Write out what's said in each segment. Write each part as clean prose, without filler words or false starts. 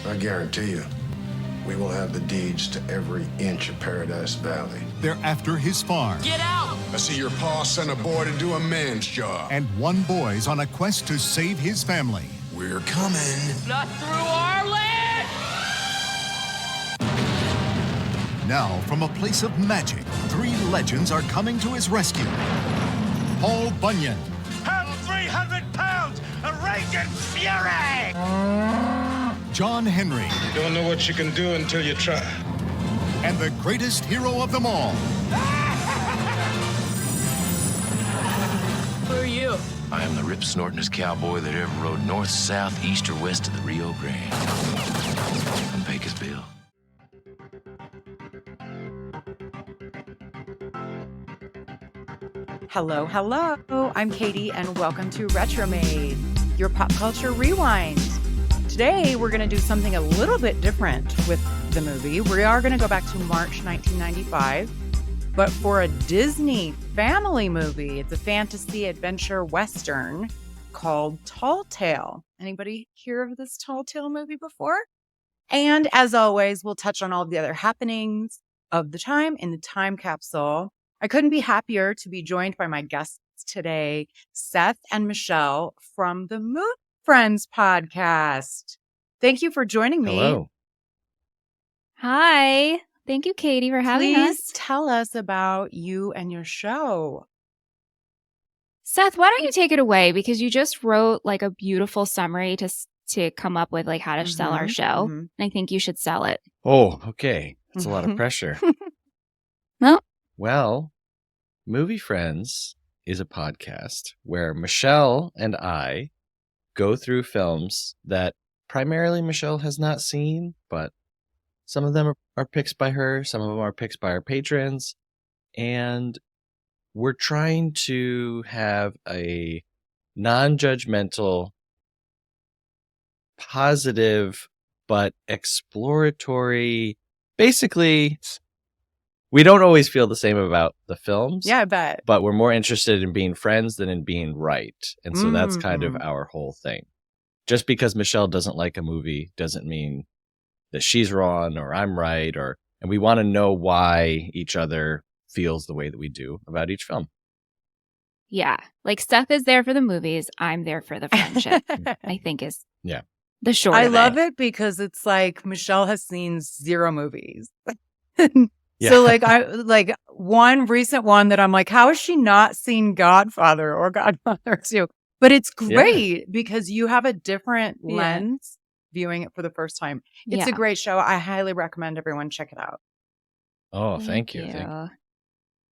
I guarantee you, we will have the deeds to every inch of Paradise Valley. They're after his farm. Get out! I see your pa sent a boy to do a man's job. And one boy's on a quest to save his family. We're coming. Not through our land! Now, from a place of magic, three legends are coming to his rescue. Paul Bunyan. I'm 300 pounds of raging fury! John Henry. You don't know what you can do until you try. And the greatest hero of them all. Who are you? I am the rip-snortingest cowboy that ever rode north, south, east, or west of the Rio Grande. I'm Pecosville. Hello, hello. I'm Katie, and welcome to Retromade, your pop culture rewind. Today, we're going to do something a little bit different with the movie. We are going to go back to March 1995, but for a Disney family movie. It's a fantasy adventure western called Tall Tale. Anybody hear of this Tall Tale movie before? And as always, we'll touch on all of the other happenings of the time in the time capsule. I couldn't be happier to be joined by my guests today, Seth and Michelle from the Movie Friends podcast. Thank you for joining me. Hello. Hi. Thank you, Katie, for having Please us. tell us about you and your show. Seth, why don't you take it away? Because you just wrote like a beautiful summary to come up with like how to sell our show. And I think you should sell it. Oh, okay. That's a lot of pressure. Well, Movie Friends is a podcast where Michelle and I go through films that primarily Michelle has not seen, but some of them are picks by her, some of them are picks by our patrons, and we're trying to have a non-judgmental, positive, but exploratory, basically... We don't always feel the same about the films. Yeah, I bet. But we're more interested in being friends than in being right. And so that's kind of our whole thing. Just because Michelle doesn't like a movie doesn't mean that she's wrong or I'm right. And we want to know why each other feels the way that we do about each film. Yeah. Like Seth is there for the movies. I'm there for the friendship, I think is the short I of love it because it's like Michelle has seen 0 movies. Yeah. So one recent one that I'm like, how has she not seen Godfather or Godfather 2? But it's great because you have a different lens viewing it for the first time. It's a great show. I highly recommend everyone check it out. Oh, thank you.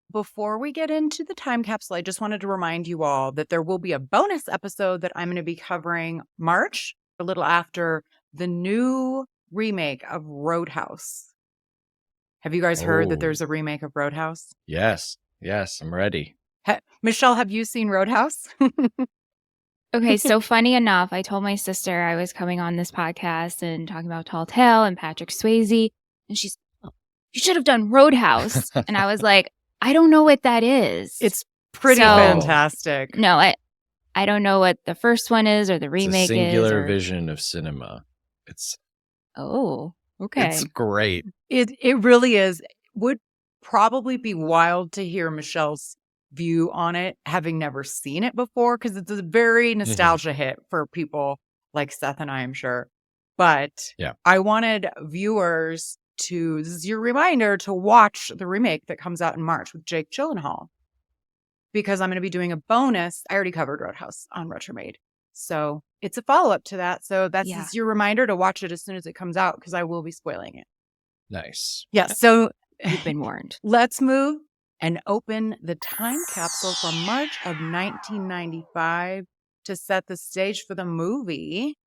Before we get into the time capsule, I just wanted to remind you all that there will be a bonus episode that I'm going to be covering March, a little after the new remake of Roadhouse. Have you guys heard that there's a remake of Roadhouse? Yes, I'm ready. Michelle, have you seen Roadhouse? Okay, so funny enough, I told my sister I was coming on this podcast and talking about Tall Tale and Patrick Swayze, and she's, you should have done Roadhouse. And I was like, I don't know what that is. It's pretty fantastic. No, I don't know what the first one is or the remake It's a singular is. vision of cinema. Okay. It's great. It really is. Would probably be wild to hear Michelle's view on it, having never seen it before, because it's a very nostalgia hit for people like Seth and I, I'm sure. But I wanted viewers to, this is your reminder, to watch the remake that comes out in March with Jake Gyllenhaal. Because I'm going to be doing a bonus. I already covered Roadhouse on Retromade. So it's a follow-up to that. So that's just your reminder to watch it as soon as it comes out, because I will be spoiling it. Nice. Yeah, so you've been warned. Let's move and open the time capsule from March of 1995 to set the stage for the movie.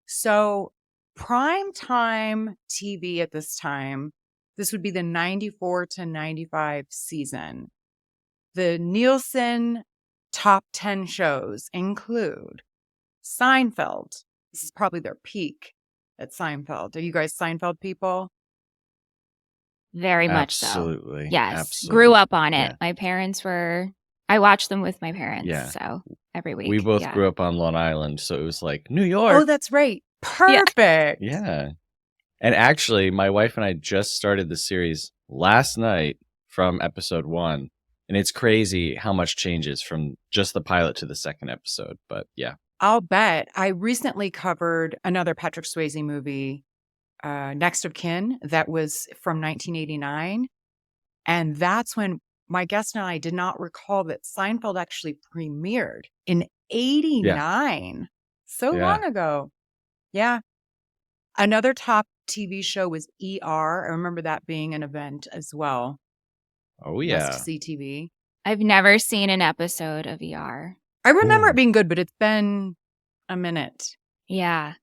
So prime time TV at this time, this would be the 94 to 95 season. The Nielsen top 10 shows include Seinfeld. This is probably their peak at Seinfeld. Are you guys Seinfeld people? Very much so. Absolutely. Yes. Absolutely. Grew up on it. Yeah. My parents I watched them with my parents. Yeah. So every week. We both grew up on Long Island, so it was like New York. Oh, that's right. Perfect. Yeah. And actually, my wife and I just started the series last night from episode 1. And it's crazy how much changes from just the pilot to the second episode. But yeah. I'll bet. I recently covered another Patrick Swayze movie, Next of Kin, that was from 1989. And that's when my guest and I did not recall that Seinfeld actually premiered in 89. So long ago. Yeah. Another top TV show was ER. I remember that being an event as well. Oh, yeah. Must-see TV. I've never seen an episode of ER. I remember it being good, but it's been a minute. Yeah.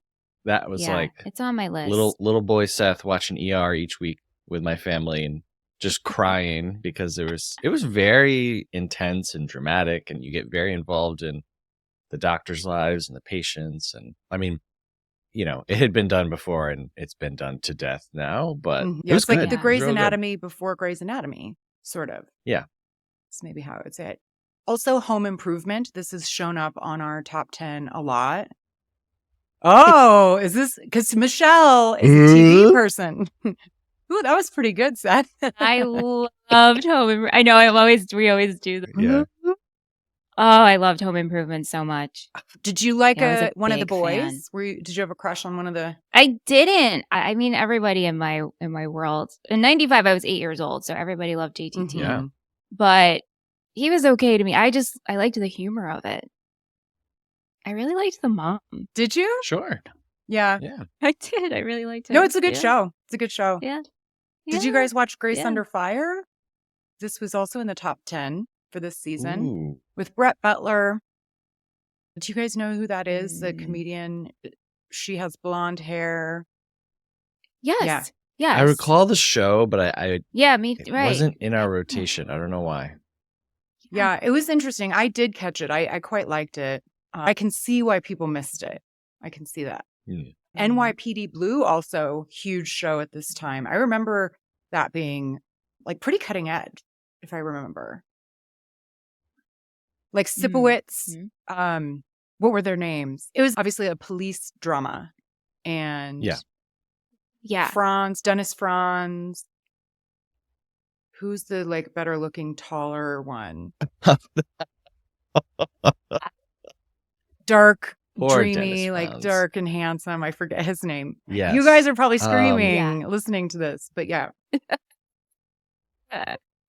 That was like it's on my list. little boy Seth watching ER each week with my family and just crying because it was very intense and dramatic, and you get very involved in the doctors' lives and the patients. And I mean, you know, it had been done before and it's been done to death now, but it was it's like good. the Grey's It was real good. Anatomy before Grey's Anatomy, sort of. Yeah. That's maybe how I would say it. Also, Home Improvement. This has shown up on our top 10 a lot. Oh, is this because Michelle is a TV person? Ooh, that was pretty good, Seth. I loved Home Improvement. I know we always do that. Yeah. Oh, I loved Home Improvement so much. Did you like Yeah, I was a one of the big boys? fan. Did you have a crush on one of the? I didn't. I mean, everybody in my world. In '95, I was 8 years old, so everybody loved JTT. Yeah. But he was okay to me. I liked the humor of it. I really liked the mom. Did you? Sure. Yeah. Yeah. I did. I really liked it. No, it's a good show. It's a good show. Yeah. Did you guys watch Grace Yeah. Under Fire? This was also in the top 10 for this season Ooh. with Brett Butler. Do you guys know who that is? The comedian. She has blonde hair. Yes. Yeah. Yes. I recall the show, but I Yeah, me it right. wasn't in our rotation. I don't know why. Yeah, it was interesting. I did catch it. I quite liked it. I can see why people missed it. I can see that. Hmm. NYPD Blue, also huge show at this time. I remember that being like pretty cutting edge, if I remember. Like Sipowicz, what were their names? It was obviously a police drama. And Yeah. Dennis Franz. Who's the like better looking, taller one? Dark, Poor dreamy, Dennis like Franz. dark and handsome. I forget his name. Yes. You guys are probably screaming Yeah. listening to this, but yeah.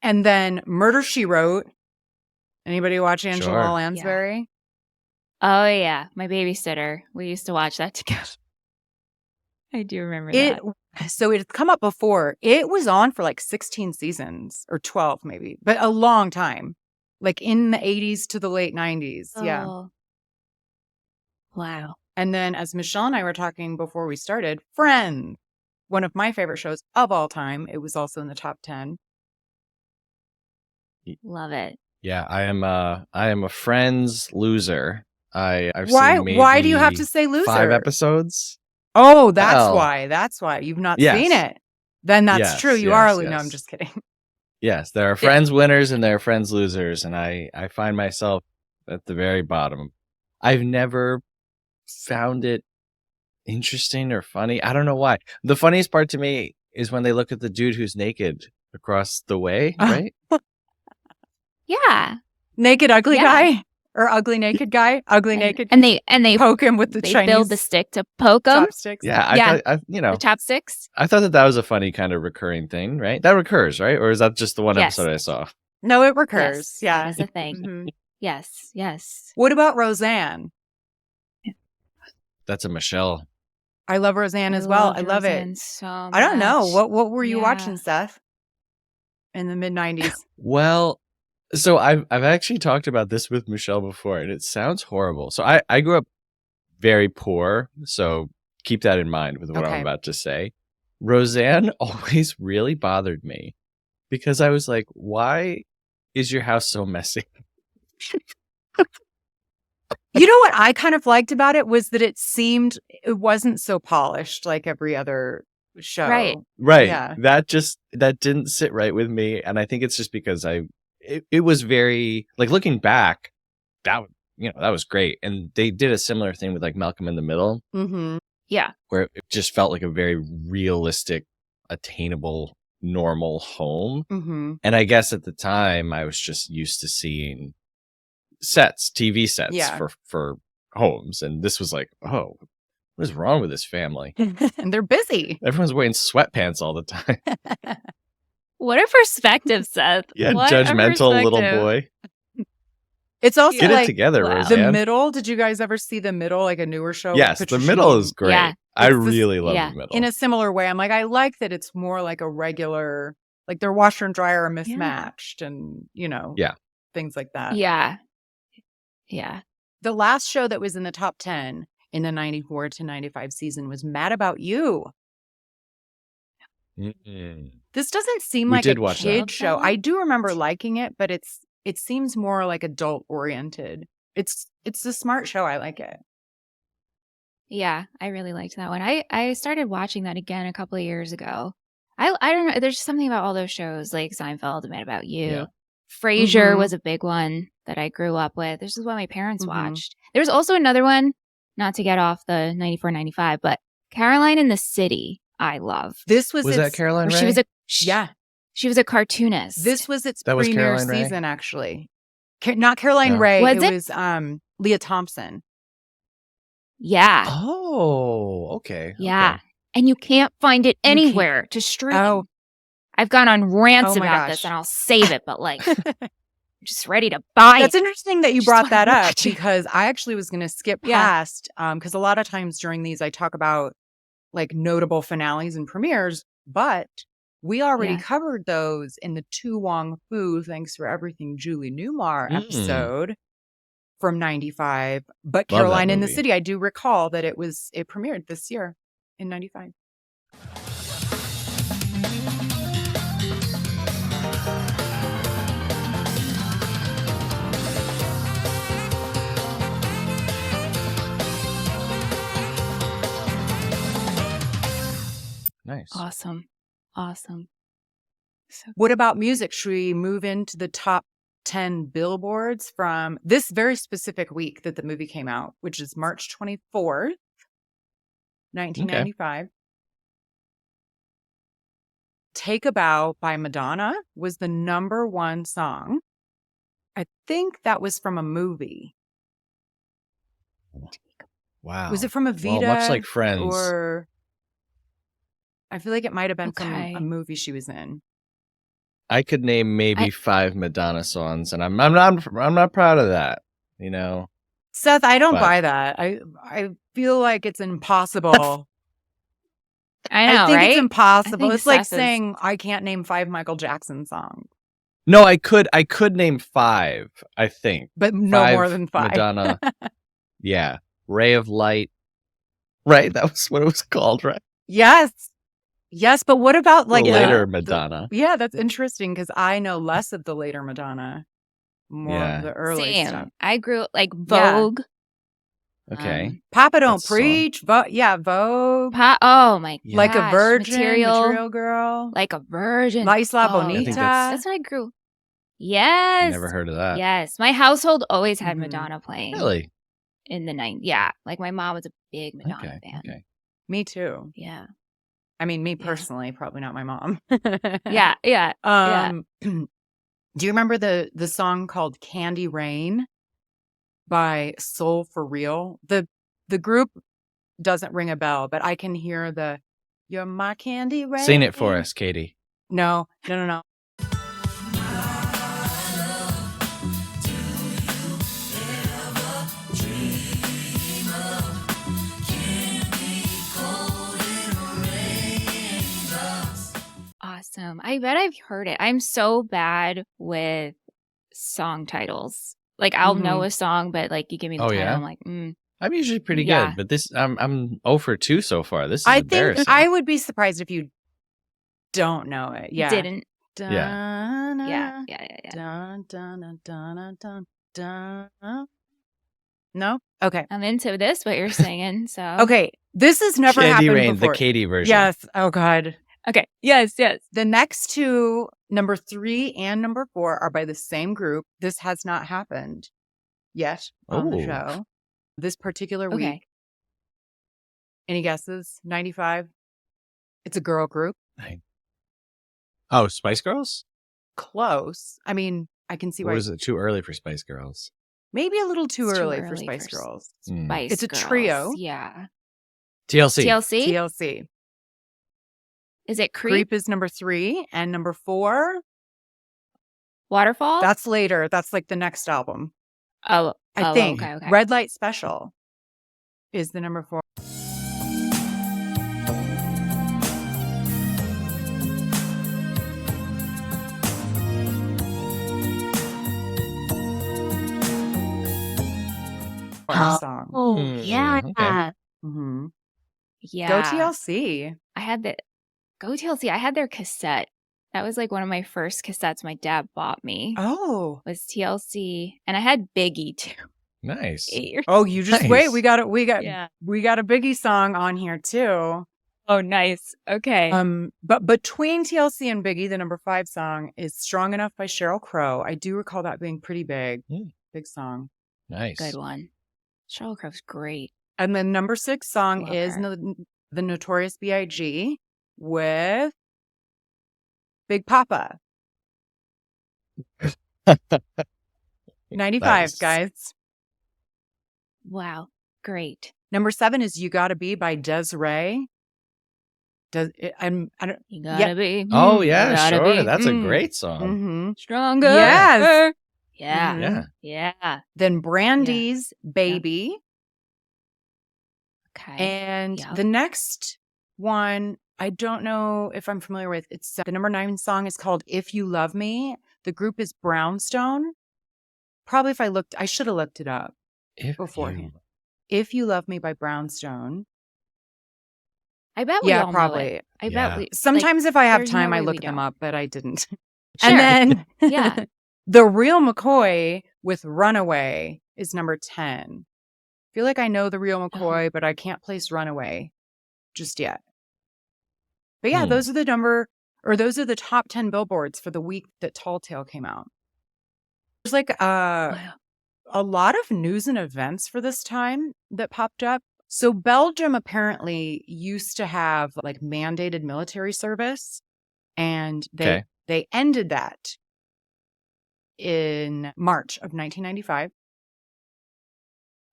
And then Murder, She Wrote. Anybody watch Angela Sure. Lansbury? Oh yeah, my babysitter. We used to watch that together. I do remember that. So it had come up before. It was on for like 16 seasons or 12 maybe, but a long time. Like in the 80s to the late 90s. Yeah. Oh. Wow. And then as Michelle and I were talking before we started, Friends, one of my favorite shows of all time. It was also in the top 10. Love it. Yeah, I am a Friends loser. I've Why seen do you have maybe to say loser? 5 episodes. Oh, that's Well, why. That's why. You've not yes. seen it. Then that's Yes, true. You yes, are. No, yes. I'm just kidding. Yes, there are Friends winners and there are Friends losers, and I find myself at the very bottom. I've never found it interesting or funny. I don't know why. The funniest part to me is when they look at the dude who's naked across the way, right? Yeah. Naked ugly Yeah. guy or ugly naked guy? Ugly naked. And they poke him with the they Chinese build the stick to poke them. chopsticks. Yeah, Yeah. I The chopsticks. I thought that was a funny kind of recurring thing, right? That recurs, right? Or is that just the one Yes. episode I saw? No, it recurs. Yes, Yeah. That's a thing. Mhm. Yes. Yes. What about Roseanne? That's a Michelle. I love Roseanne as well. loved I love Roseanne it. So I don't know. much. What were you Yeah. watching, Seth? In the mid 90s. Well, so I've actually talked about this with Michelle before, and it sounds horrible. So I grew up very poor, so keep that in mind with what Okay. I'm about to say. Roseanne always really bothered me because I was like, why is your house so messy? You know what I kind of liked about it was that it wasn't so polished like every other show. Right. Right. Yeah. That didn't sit right with me. And I think it's just because it was very, like, looking back, that was great. And they did a similar thing with like Malcolm in the Middle. Mm-hmm. Yeah. where it just felt like a very realistic, attainable, normal home. Mm-hmm. And I guess at the time I was just used to seeing TV sets Yeah. for homes. And this was like, oh, what is wrong with this family? And they're busy. Everyone's wearing sweatpants all the time. What a perspective, Seth. Yeah, What a judgmental little perspective. boy. It's also Get it like together, wow. The Roseanne. Middle. Did you guys ever see The Middle, like a newer show? with Yes, The Patricia Middle Neal? is great. Yeah. I It's this- really love yeah. The Middle. In a similar way. I'm like, I like that it's more like a regular, like their washer and dryer are mismatched and, Yeah. things like that. Yeah. Yeah. The last show that was in the top 10 in the 94 to 95 season was Mad About You. Mm-mm. This doesn't seem We like did a watch that. kid show. I do remember liking it, but it seems more like adult oriented. It's a smart show. I like it. Yeah, I really liked that one. I started watching that again a couple of years ago. I don't know. There's something about all those shows like Seinfeld, Mad About You. Yeah. Frasier Mhm. was a big one that I grew up with. This is what my parents Mhm. watched. There's also another one, not to get off the 94, 95, but Caroline in the City, I love. This was Was that its, Caroline Where Ray? she was Yeah, she was a cartoonist. this was its That was premiere Caroline Ray? season. Actually, not Caroline No. Ray. Was it it? was Leah Thompson. yeah. Oh, okay. Yeah. Okay. And you can't find it can't- anywhere to stream. Oh. I've gone on rants Oh my about gosh. this and I'll save it, but like, I'm just ready to buy That's it. interesting that you Just brought wanna that up watch it. because I actually was going to skip Yeah. past because a lot of times during these I talk about like notable finales and premieres, but we already Yeah. covered those in the Tu Wong Fu Thanks for Everything Julie Newmar Mm. episode from 95. But Love that Caroline in the movie. City, I do recall that it premiered this year in 95. Nice. Awesome. Awesome. So What about music? Should we move into the top 10 billboards from this very specific week that the movie came out, which is March 24th, 1995? Take a Bow by Madonna was the number one song. I think that was from a movie. Wow. Was it from a Vita? Well, much like Friends. Or I feel like it might have been from Okay. a movie she was in. I could name maybe 5 Madonna songs, and I'm not proud of that. You know, Seth, I don't But- buy that. I feel like it's impossible. I know, think right? it's impossible. think It's like Seth is- saying I can't name 5 Michael Jackson songs, no, I could name 5. I think but no 5 more than 5. Madonna. Yeah, Ray of Light. Right, that was what it was called, right? Yes, but what about like the later the- Madonna. Yeah, that's interesting because I know less of the later Madonna, more Yeah. of the early Same. stuff. I grew like Yeah. Vogue. Okay. Papa Don't That's a song. Preach. Vogue. Oh my Yeah. Like a gosh, Virgin. Material Girl. like a virgin. La Isla Oh, Bonita. think That's what I grew. Yes. Never heard of that. Yes. My household always had Mhm. Madonna playing Really? in the 90s. Yeah. Like my mom was a big Madonna Okay. fan. Okay. Me too. Yeah. I mean, me Yeah. personally, probably not my mom. Yeah. Yeah. Do you remember the song called Candy Rain by Soul for Real? The group doesn't ring a bell, but I can hear the "You're my candy rain." Sing it for us, Katie. No. Awesome. I bet I've heard it. I'm so bad with song titles. Like I'll know a song, but like you give me the Oh, title, yeah? I'm like, I'm usually pretty Yeah. good, but this I'm 0 for 2 so far. This is I think embarrassing. I would be surprised if you don't know it. Yeah. didn't. Dun, Yeah. Yeah. Yeah. Yeah. Dun, dun, dun, dun, dun, dun. No? Okay. I'm into this, what you're singing. So Okay. This has never Candy happened Rain, before. the Katie version. Yes. Oh God. Okay. Yes. Yes. The next two, number 3 and number 4, are by the same group. This has not happened yet on the Oh. show. This particular Okay. week Any guesses? 95. It's a girl group. Oh, Spice Girls? Close. I mean, I can see Or why. is it too early for Spice Girls? Maybe a little too It's too early for early Spice for Girls. Spice It's a Girls. trio. Yeah. TLC. TLC? TLC. Is it Creep? Creep is number 3. And number 4, Waterfall? that's later. That's like the next album. I I think. Okay. Red Light Special is the number 4. Song. Oh, yeah. Okay. Mm-hmm. yeah. Go TLC. I had the Go TLC. I had their cassette. That was like one of my first cassettes my dad bought me. Oh. Was TLC, and I had Biggie too. Nice. 8 years. Oh, you just Nice. wait. We got Yeah. we got a Biggie song on here too. Oh, nice. Okay. But between TLC and Biggie, the number 5 song is "Strong Enough" by Sheryl Crow. I do recall that being pretty big. Big song. Nice. Good one. Sheryl Crow's great. And then number 6 song Love is her. the Notorious B.I.G. with Big Papa. 95, Nice. guys. Wow. Great. Number 7 is "You Gotta Be" by Des'ree. I don't. You gotta be. Oh, yeah, gotta sure. be, That's a great song. Mm-hmm. stronger. Yes. Yeah. Mhm. Yeah. Yeah. Then Brandy's "Baby." Okay. And Yep. the next one, I don't know if I'm familiar with. It's the number 9 song is called "If You Love Me." The group is Brownstone. Probably I should have looked it up If beforehand. "If You Love Me" by Brownstone. I bet we Yeah, all know probably. it. I Yeah. bet we. Sometimes if I have there's no time, I way look we them don't. up, but I didn't. Sure. And then Yeah. The Real McCoy with "Runaway" is number 10. I feel like I know The Real McCoy, but I can't place "Runaway" just yet. But yeah, Hmm. those are the top 10 billboards for the week that Tall Tale came out. There's like Wow. a lot of news and events for this time that popped up. So Belgium apparently used to have like mandated military service, and Okay. they ended that in March of 1995.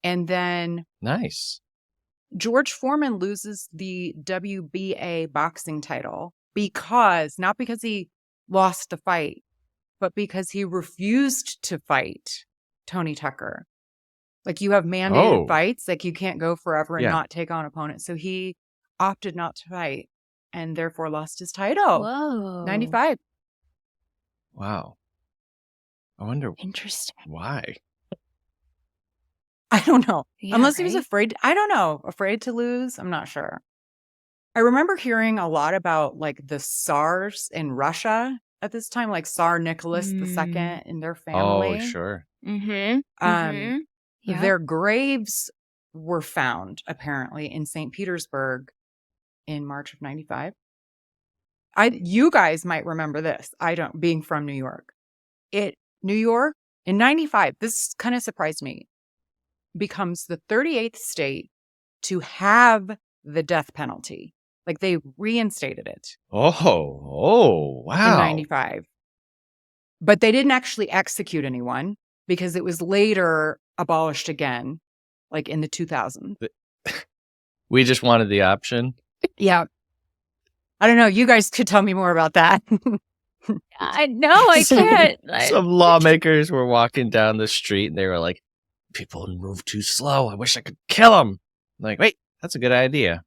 And then Nice. George Foreman loses the WBA boxing title not because he lost the fight, but because he refused to fight Tony Tucker. Like, you have mandated Oh. fights, like you can't go forever and Yeah. not take on opponents. So he opted not to fight and therefore lost his title. Whoa. 95. Wow. I wonder Interesting. why. I don't know. Yeah, Unless he was right? afraid. I don't know. Afraid to lose. I'm not sure. I remember hearing a lot about like the Tsars in Russia at this time, like Tsar Nicholas II and their family. Oh, sure. Mm-hmm. Um, Yeah. Their graves were found apparently in St. Petersburg in March of 95. You guys might remember this. I don't, being from New York. New York in 95, this kind of surprised me, becomes the 38th state to have the death penalty. Like, they reinstated it Oh, wow. in 95. But they didn't actually execute anyone because it was later abolished again, like in the 2000s. We just wanted the option. Yeah. I don't know. You guys could tell me more about that. I know. I can't. Some lawmakers were walking down the street and they were like, people move too slow. I wish I could kill them. Like, wait, that's a good idea.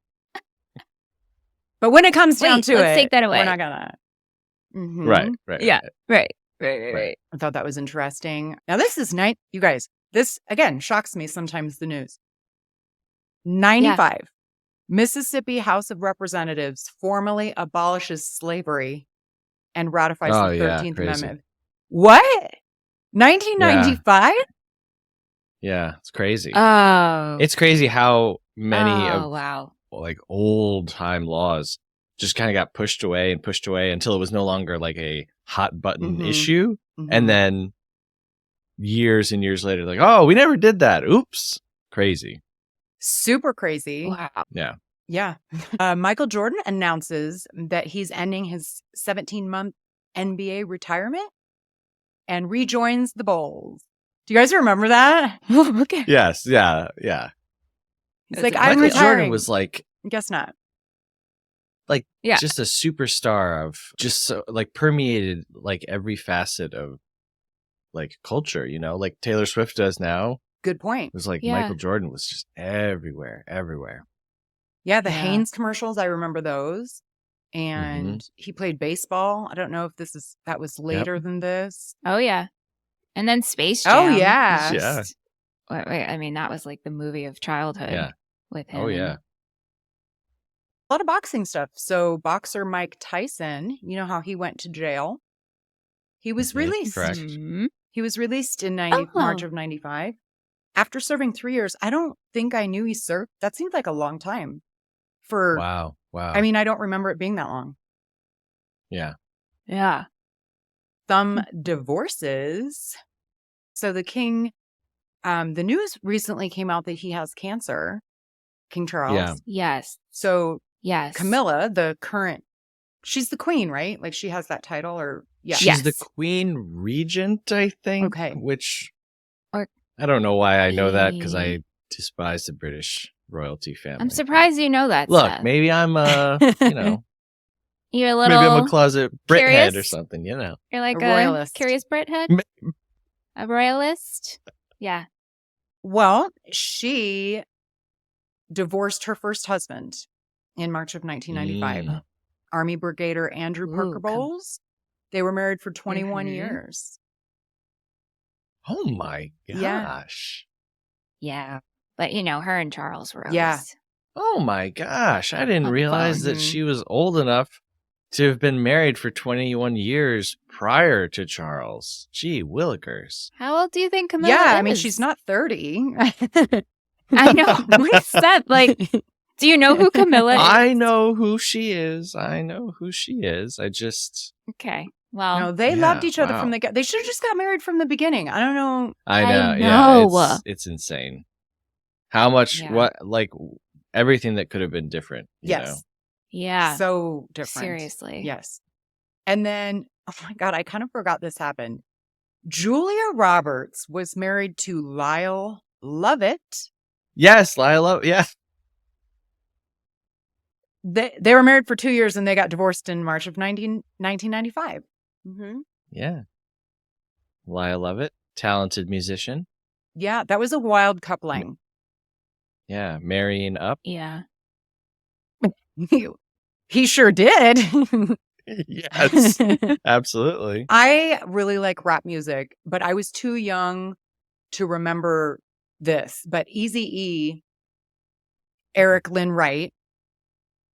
But when it comes down Wait, to let's it, take that away. we're not gonna. Mhm. Right. Yeah. Right. I thought that was interesting. Now, this is night, you guys. This again shocks me sometimes. The news. 95. Mississippi House of Representatives formally abolishes slavery and ratifies Oh, the yeah, 13th crazy. Amendment. What? 1995? Yeah, it's crazy. Oh. It's crazy how many Oh, of wow. like old time laws just kind of got pushed away until it was no longer like a hot button Mhm. issue. Mhm. And then years and years later, like, oh, we never did that. Oops. Crazy. Super crazy. Wow. Yeah. Yeah. Michael Jordan announces that he's ending his 17-month NBA retirement and rejoins the Bulls. Do you guys remember that? Okay. Yes. Yeah. Yeah. He's like, I'm Michael retiring. Jordan was like Guess not. Yeah. just a superstar of just so like permeated like every facet of like culture, you know, like Taylor Swift does now. Good point. It was like Yeah. Michael Jordan was just everywhere. Yeah, the Yeah. Hanes commercials, I remember those. And he played baseball. I don't know if that was later than this. Oh, yeah. And then Space Oh, Jam. yeah. Yeah. Wait, I mean, that was like the movie of childhood Yeah. with him. Oh yeah. A lot of boxing stuff. So boxer Mike Tyson, you know how he went to jail? He was Mhm, released. correct. Mhm. He was released in Oh. March of 95. After serving 3 years, I don't think I knew he served. That seemed like a long time. Wow. I mean, I don't remember it being that long. Yeah. Yeah. Some divorces. So the king, the news recently came out that he has cancer, King Charles. Yeah. Yes. So Yes. Camilla, the current, she's the queen, right? Like she has that title or, yeah. She's the Yes. Queen Regent, I think. Okay. Which Or- I don't know why I know that because Eh. I despise the British royalty family. I'm surprised you know that. Look, Seth. maybe I'm you know, You're a maybe I'm little. a closet Brit head or curious? something, you know. You're like A a royalist. curious Brit head? Ma- A royalist? Yeah. Well, she divorced her first husband in March of 1995. Mm. Army Brigadier Andrew Ooh, Parker Bowles. They were married for 21 Mhm. years. Oh my Yeah. gosh. Yeah. But, you know, her and Charles were always. Yeah. Oh my gosh. I didn't On the realize phone. that she was old enough to have been married for 21 years prior to Charles. Gee, Willikers. How old do you think Camilla Yeah, is? I mean, she's not 30. I know. What is that? Like, do you know who Camilla is? I know who she is. I just Okay. Well, No, they Yeah, loved each other wow. from the get. They should have just got married from the beginning. I don't know. I I know. know. Yeah, it's insane. How much Yeah. what like everything that could have been different, you know? Yes. yeah. So different. Seriously. Yes. And then, oh my God, I kind of forgot this happened. Julia Roberts was married to Lyle Lovett. Yes, Lila. Yeah. They were married for 2 years and they got divorced in March of 1995. Mm-hmm. Yeah. Lyle Lovett, talented musician. Yeah, that was a wild coupling. Yeah, marrying up. Yeah. He sure did. Yes, absolutely. I really like rap music, but I was too young to remember this. But Eazy-E, Eric Lynn Wright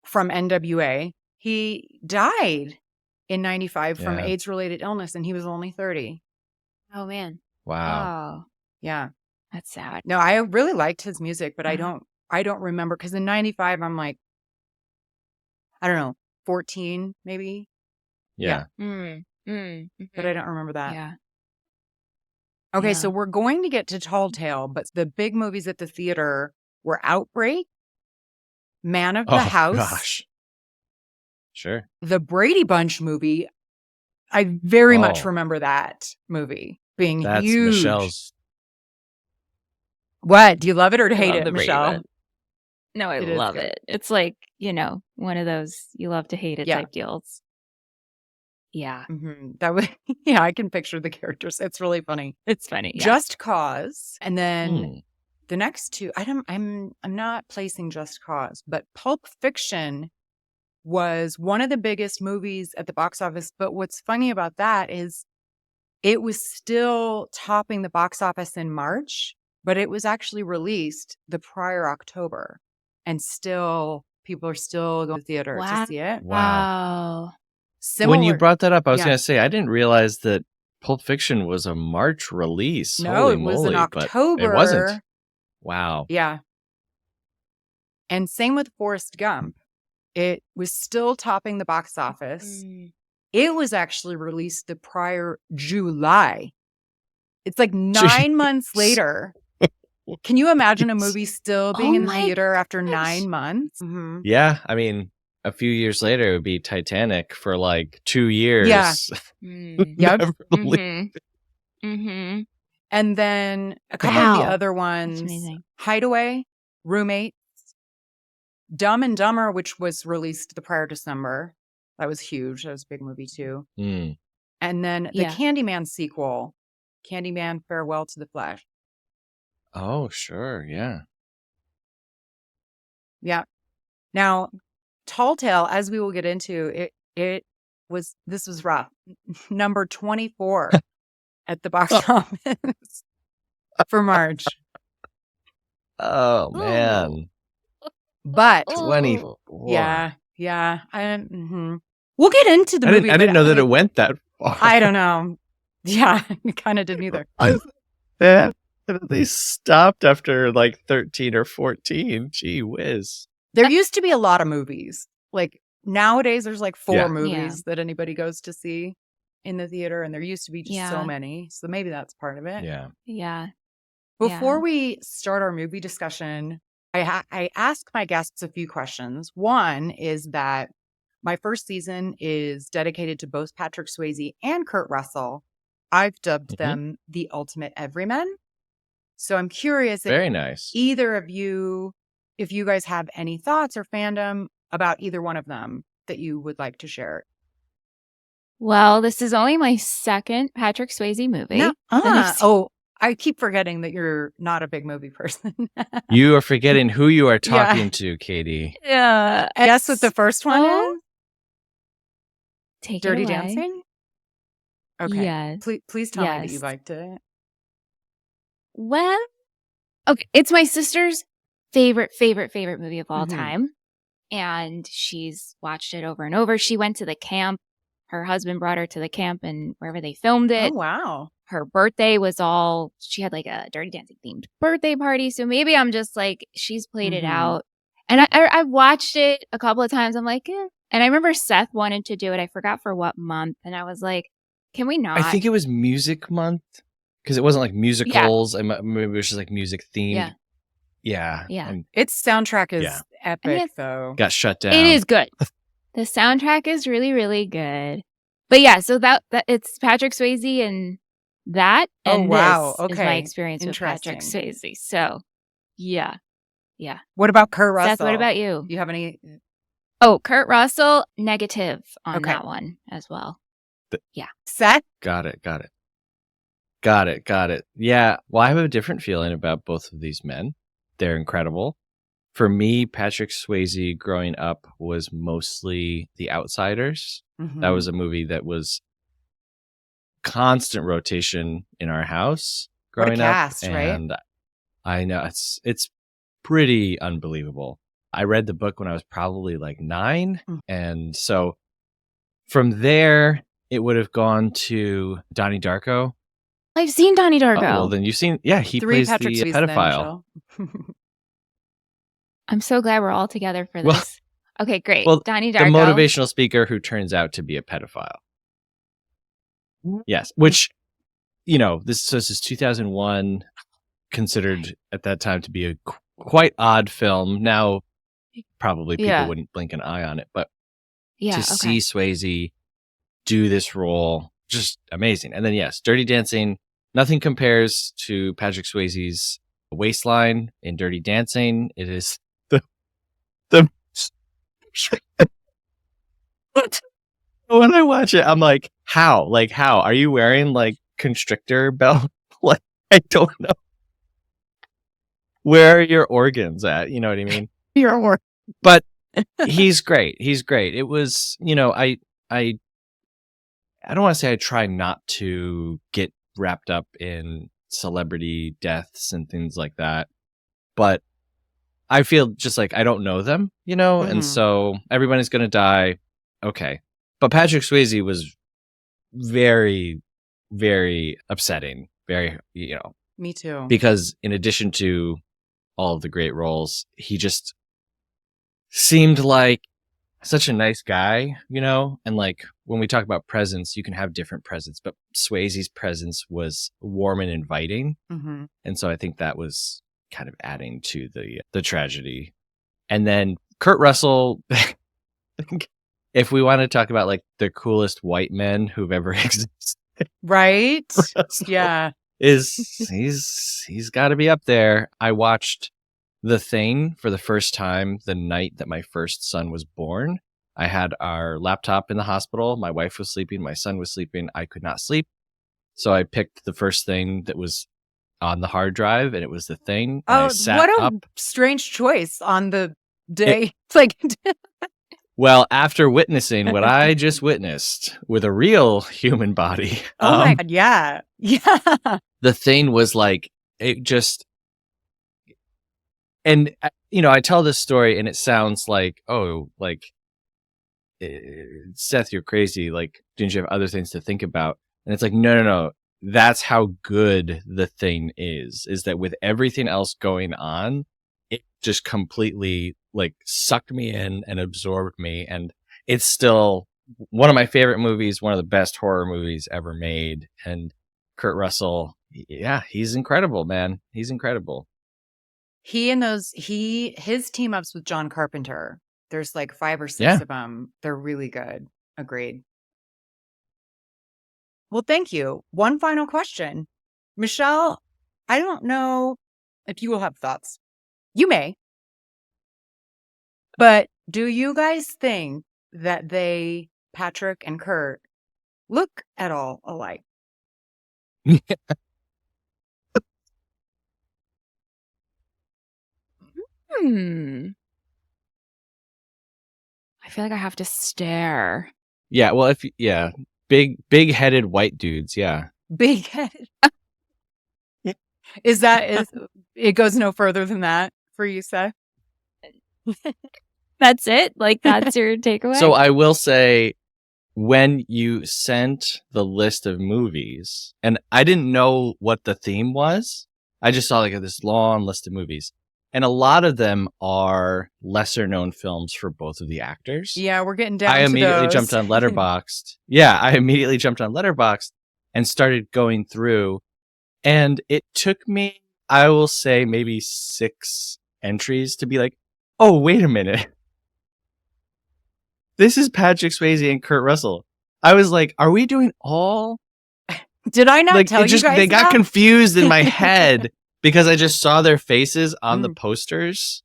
from NWA, he died in 95 from Yeah. AIDS-related illness, and he was only 30. Oh, man. Wow. Oh, Yeah. that's sad. No, I really liked his music, but Mhm. I don't remember because in 95, I'm like, I don't know, 14 maybe, Yeah. but I don't remember that. Yeah. Okay, Yeah. so we're going to get to Tall Tale, but the big movies at the theater were Outbreak, Man of the Oh House, gosh. Sure. the Brady Bunch movie. I very much Oh. remember that movie being That's huge. Michelle's. What? Do you love it or I hate love it, the Brady Michelle? Bunch. No, I It is love good. it. It's like, you know, one of those you love to hate it Yeah. type deals. Yeah. That was, yeah, I can picture the characters. It's really funny. It's funny. Yeah. Just Cause, and then Hmm. the next two. I'm not placing Just Cause, but Pulp Fiction was one of the biggest movies at the box office. But what's funny about that is it was still topping the box office in March, but it was actually released the prior October, and still people are still going to the theater Wow. to see it. Wow. Similar, When you brought that up, I was Yeah. going to say, I didn't realize that Pulp Fiction was a March release. no, Holy it was moly, in but October. It wasn't. Wow. Yeah. And same with Forrest Gump. It was still topping the box office. Mm. It was actually released the prior July. It's like 9 months later. Can you imagine a movie still being in the my theater after gosh. 9 months? Mm-hmm. Yeah, I mean, a few years later, it would be Titanic for like 2 years. Yeah. Mm. Yep. Never leave. Mm-hmm. And then a couple of the Wow. other That's ones, amazing. Hideaway, Roommates, Dumb and Dumber, which was released the prior December. That was huge. That was a big movie too. Mm. And then the Yeah. Candyman sequel, Candyman Farewell to the Flesh. Oh, sure. Yeah. Yeah. Now, Tall Tale, as we will get into, this was rough. Number 24 at the box office for March. Oh, man. But Oh. 24. yeah. We'll get into the movie. I didn't but know that it went that far. I don't know. Yeah, I kind of didn't either. Yeah. They stopped after like 13 or 14. Gee whiz. There used to be a lot of movies. Like nowadays, there's like 4 Yeah. movies that anybody goes to see in the theater, and there used to be just so Yeah. many. So maybe that's part of it. Yeah. Yeah. Before we start our movie discussion, I ask my guests a few questions. One is that my first season is dedicated to both Patrick Swayze and Kurt Russell. I've dubbed them the ultimate everymen. So I'm curious if Very nice. either of you, if you guys have any thoughts or fandom about either one of them that you would like to share. Well, this is only my second Patrick Swayze movie. that I've seen. Oh, I keep forgetting that you're not a big movie person. You are forgetting who you are Yeah. talking to, Katie. Yeah. Guess what the first one Oh, is? Take Dirty it away. Dancing? Okay. Yes. Please tell me that you Yes. liked it. Well, okay. It's my sister's favorite movie of all Mhm. time. And she's watched it over and over. She went to the camp. Her husband brought her to the camp and wherever they filmed it. Oh, wow. Her birthday was all, she had like a Dirty Dancing themed birthday party. So maybe I'm just like, she's played it Mhm. out. And I watched it a couple of times. I'm like, eh. And I remember Seth wanted to do it. I forgot for what month. And I was like, can we not? I think it was Music Month because it wasn't like musicals. Maybe it was just like music themed. Yeah. Yeah. Yeah. And Its soundtrack is Yeah. epic, it's- though. got shut down. It is good. The soundtrack is really, really good. But yeah, so that it's Patrick Swayze and that. Oh, And wow. this is my Okay. experience with Patrick Interesting. Swayze. So yeah. What about Kurt Russell? Seth, what about you? Do you have any? Oh, Kurt Russell, negative on Okay. that one as well. Seth? Got it. Yeah. Well, I have a different feeling about both of these men. They're incredible. For me, Patrick Swayze growing up was mostly The Outsiders. Mhm. That was a movie that was constant rotation in our house What a growing cast, up. right? And I know it's pretty unbelievable. I read the book when I was probably like 9. Mm. And so from there, it would have gone to Donnie Darko. I've seen Donnie Oh, Darko. well, then you've seen, yeah, he 3 plays Patrick the Swayze then, pedophile. Michelle. I'm so glad we're all together for Well- this. Okay, great. Well, Donnie The Darko. motivational speaker who turns out to be a pedophile. Yes, which, this is 2001, considered at that time to be a quite odd film. Now, probably people Yeah. wouldn't blink an eye on it, but Yeah, to see Swayze do this role, just amazing. And then, yes, Dirty Dancing, nothing compares to Patrick Swayze's waistline in Dirty Dancing. It is the when I watch it, I'm like, how? Like, how? Are you wearing like constrictor belt? Like, I don't know. Where are your organs at? You know what I mean? Your work. But he's great. He's great. It was, I don't want to say I try not to get wrapped up in celebrity deaths and things like that, but I feel just like I don't know them, and Mhm. so everybody's going to die. Okay. But Patrick Swayze was very, very upsetting. Very, Me too. because in addition to all of the great roles, he just seemed like such a nice guy, and like when we talk about presence, you can have different presence, but Swayze's presence was warm and inviting. hmm And so I think that was kind of adding to the tragedy. And then Kurt Russell, if we want to talk about like the coolest white men who've ever existed, Right? Russell Yeah. he's got to be up there. I watched The Thing for the first time the night that my first son was born. I had our laptop in the hospital. My wife was sleeping. My son was sleeping. I could not sleep. So I picked the first thing that was on the hard drive, and it was The Thing. And I Oh, sat what a up. strange choice on the day. Like, Well, after witnessing what I just witnessed with a real human body, oh my God. Yeah. Yeah. The Thing was like, it just, and I tell this story and it sounds like, oh, like, Seth, you're crazy. Like, didn't you have other things to think about? And it's like, no. That's how good The Thing is that with everything else going on, it just completely like sucked me in and absorbed me. And it's still one of my favorite movies, one of the best horror movies ever made. And Kurt Russell, yeah, he's incredible, man. He's incredible. His team ups with John Carpenter. There's like 5 or 6 Yeah. of them. They're really good. Agreed. Well, thank you. One final question. Michelle, I don't know if you will have thoughts. You may. But do you guys think that Patrick and Kurt, look at all alike? I feel like I have to stare. Yeah. Well, big headed white dudes. Yeah. Big headed. Is it goes no further than that for you, Seth? That's it? Like, that's your takeaway? So I will say, when you sent the list of movies, and I didn't know what the theme was, I just saw like this long list of movies. And a lot of them are lesser known films for both of the actors. Yeah, we're getting down I to immediately those. jumped on Letterboxd. Yeah, I immediately jumped on Letterboxd and started going through. And it took me, I will say, maybe 6 entries to be like, oh, wait a minute. This is Patrick Swayze and Kurt Russell. I was like, are we doing all? Did I not Like, tell you guys they got that? confused in my head because I just saw their faces on the posters.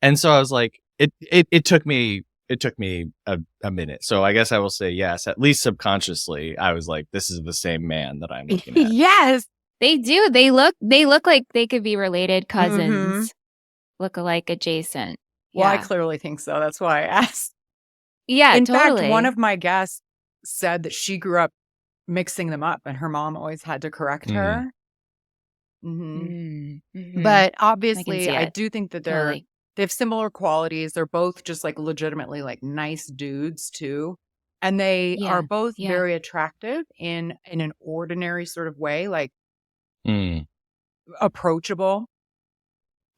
And so I was like, it took me a minute. So I guess I will say yes, at least subconsciously, I was like, this is the same man that I'm looking at. Yes. They do. They look like they could be related cousins. Look-alike adjacent. Well, I Yeah. clearly think so. That's why I asked. Yeah, In totally. fact, one of my guests said that she grew up mixing them up and her mom always had to correct her. Mhm. But obviously, see I it. do think that Totally. they have similar qualities. They're both just like legitimately like nice dudes too. And they Yeah, are both yeah. very attractive in an ordinary sort of way, like approachable.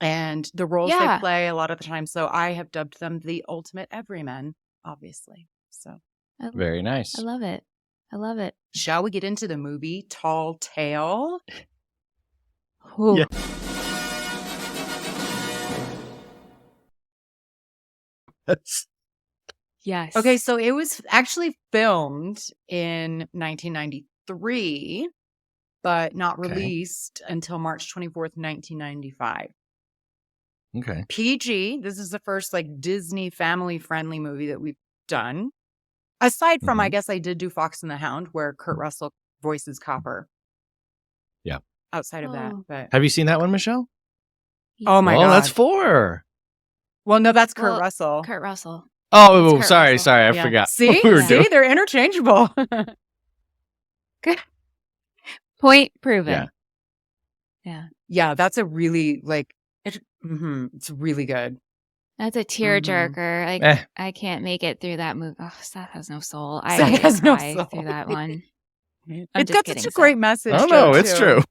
And the roles they Yeah. play a lot of the time. So I have dubbed them the ultimate everyman, obviously. So Very nice. I love it. I love it. shall we get into the movie Tall Tale? Ooh. Yeah. Yes. Okay, so it was actually filmed in 1993, but not Okay. released until March 24th, 1995. Okay. PG, this is the first like Disney family friendly movie that we've done. Aside from, I guess I did do Fox and the Hound, where Kurt Russell voices Copper. Yeah. Outside of that, Oh. but Have you seen that one, Michelle? oh my well, god, that's 4. well, no, that's Kurt Well, Russell. Kurt Russell. Oh, Kurt sorry, Russell. sorry, I Yeah. forgot. See, what we were see, doing. they're interchangeable. Point proven. Yeah. Yeah. Yeah, that's a really like it's really good. That's a tearjerker. Like, Eh. I can't make it through that movie. Oh, Seth has no soul. Seth I has no cry soul. through that one. I'm It's just got kidding, such a Seth. great message. Oh though, no, it's too. true.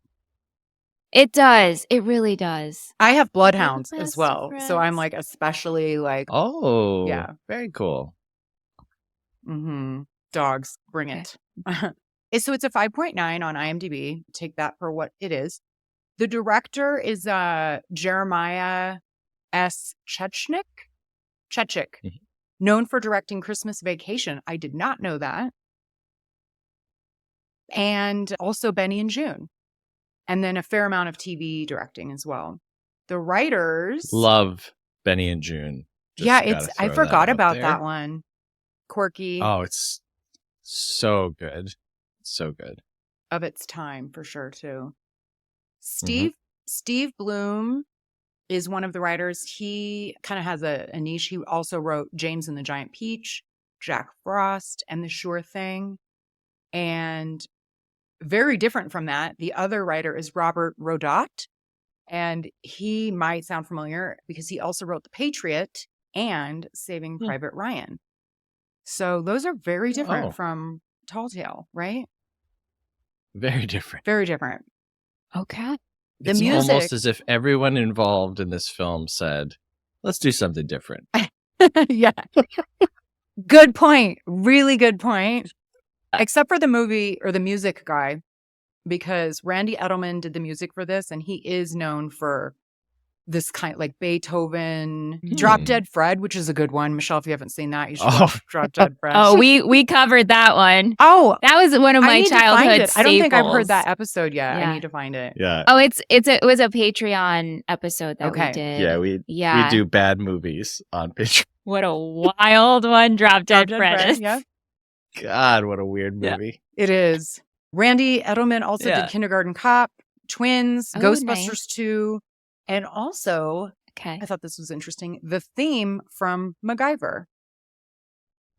It does. It really does. I have bloodhounds best as well, so I'm friends. like especially like Oh, Yeah. very cool. dogs. Bring Okay. it. So it's a 5.9 on IMDb. Take that for what it is. The director is Jeremiah S. Chechik, known for directing Christmas Vacation. I did not know that. And also Benny and June. And then a fair amount of TV directing as well. The writers... Love Benny and June. I forgot about that one. Quirky. Oh, it's so good. So good. Of its time, for sure, too. Steve Bloom is one of the writers. He kind of has a niche. He also wrote James and the Giant Peach, Jack Frost, and The Sure Thing. And very different from that, the other writer is Robert Rodat. And he might sound familiar because he also wrote The Patriot and Saving Private Ryan. So those are very different from Tall Tale, right? Very different. Very different. Okay. It's almost as if everyone involved in this film said, let's do something different. Yeah. Good point. Really good point. Except for the movie or the music guy, because Randy Edelman did the music for this, and he is known for this kind like Beethoven, Drop Dead Fred, which is a good one. Michelle, if you haven't seen that, you should watch Drop Dead Fred. Oh, we covered that one. Oh, that was one of my childhood staples. I don't think I've heard that episode yet. Yeah. I need to find it. Yeah. Oh, it was a Patreon episode that we did. Yeah, we do bad movies on Patreon. What a wild one, Drop Dead Fred. Yeah. God, what a weird movie. It is. Randy Edelman also did Kindergarten Cop, Twins, Ghostbusters 2, and also, I thought this was interesting, the theme from MacGyver.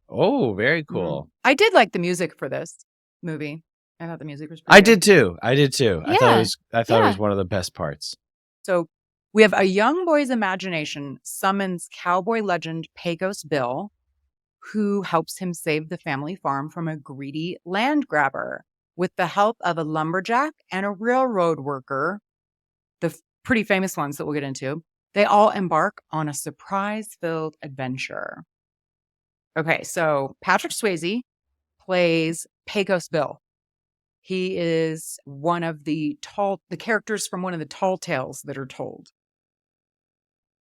Oh, very cool. I did like the music for this movie. I thought the music was I pretty did too. I thought it was one of the best parts. So we have a young boy's imagination summons cowboy legend Pecos Bill, who helps him save the family farm from a greedy land grabber with the help of a lumberjack and a railroad worker, the pretty famous ones that we'll get into. They all embark on a surprise-filled adventure. Okay, so Patrick Swayze plays Pecos Bill. He is one of the characters from one of the tall tales that are told.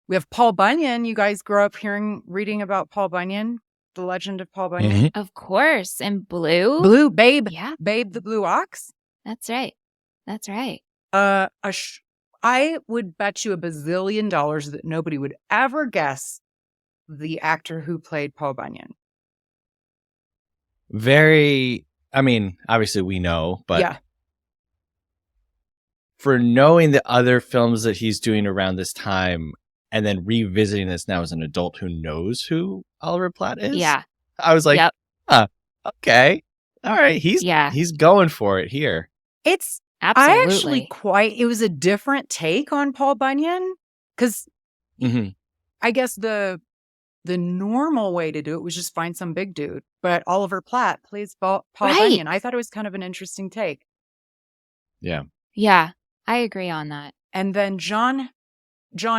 We have Paul Bunyan. You guys grew up reading about Paul Bunyan, the legend of Paul Bunyan? Of course. And Blue. Blue, Babe. Yeah. Babe the Blue Ox. That's right. That's right. I would bet you $1 bazillion that nobody would ever guess the actor who played Paul Bunyan. Obviously we know, but for knowing the other films that he's doing around this time and then revisiting this now as an adult who knows who Oliver Platt is. Yeah. I was like, okay. All right. He's going for it here. It's absolutely. It was a different take on Paul Bunyan because I guess the normal way to do it was just find some big dude. But Oliver Platt plays Paul Bunyan. I thought it was kind of an interesting take. Yeah. Yeah. I agree on that. And then John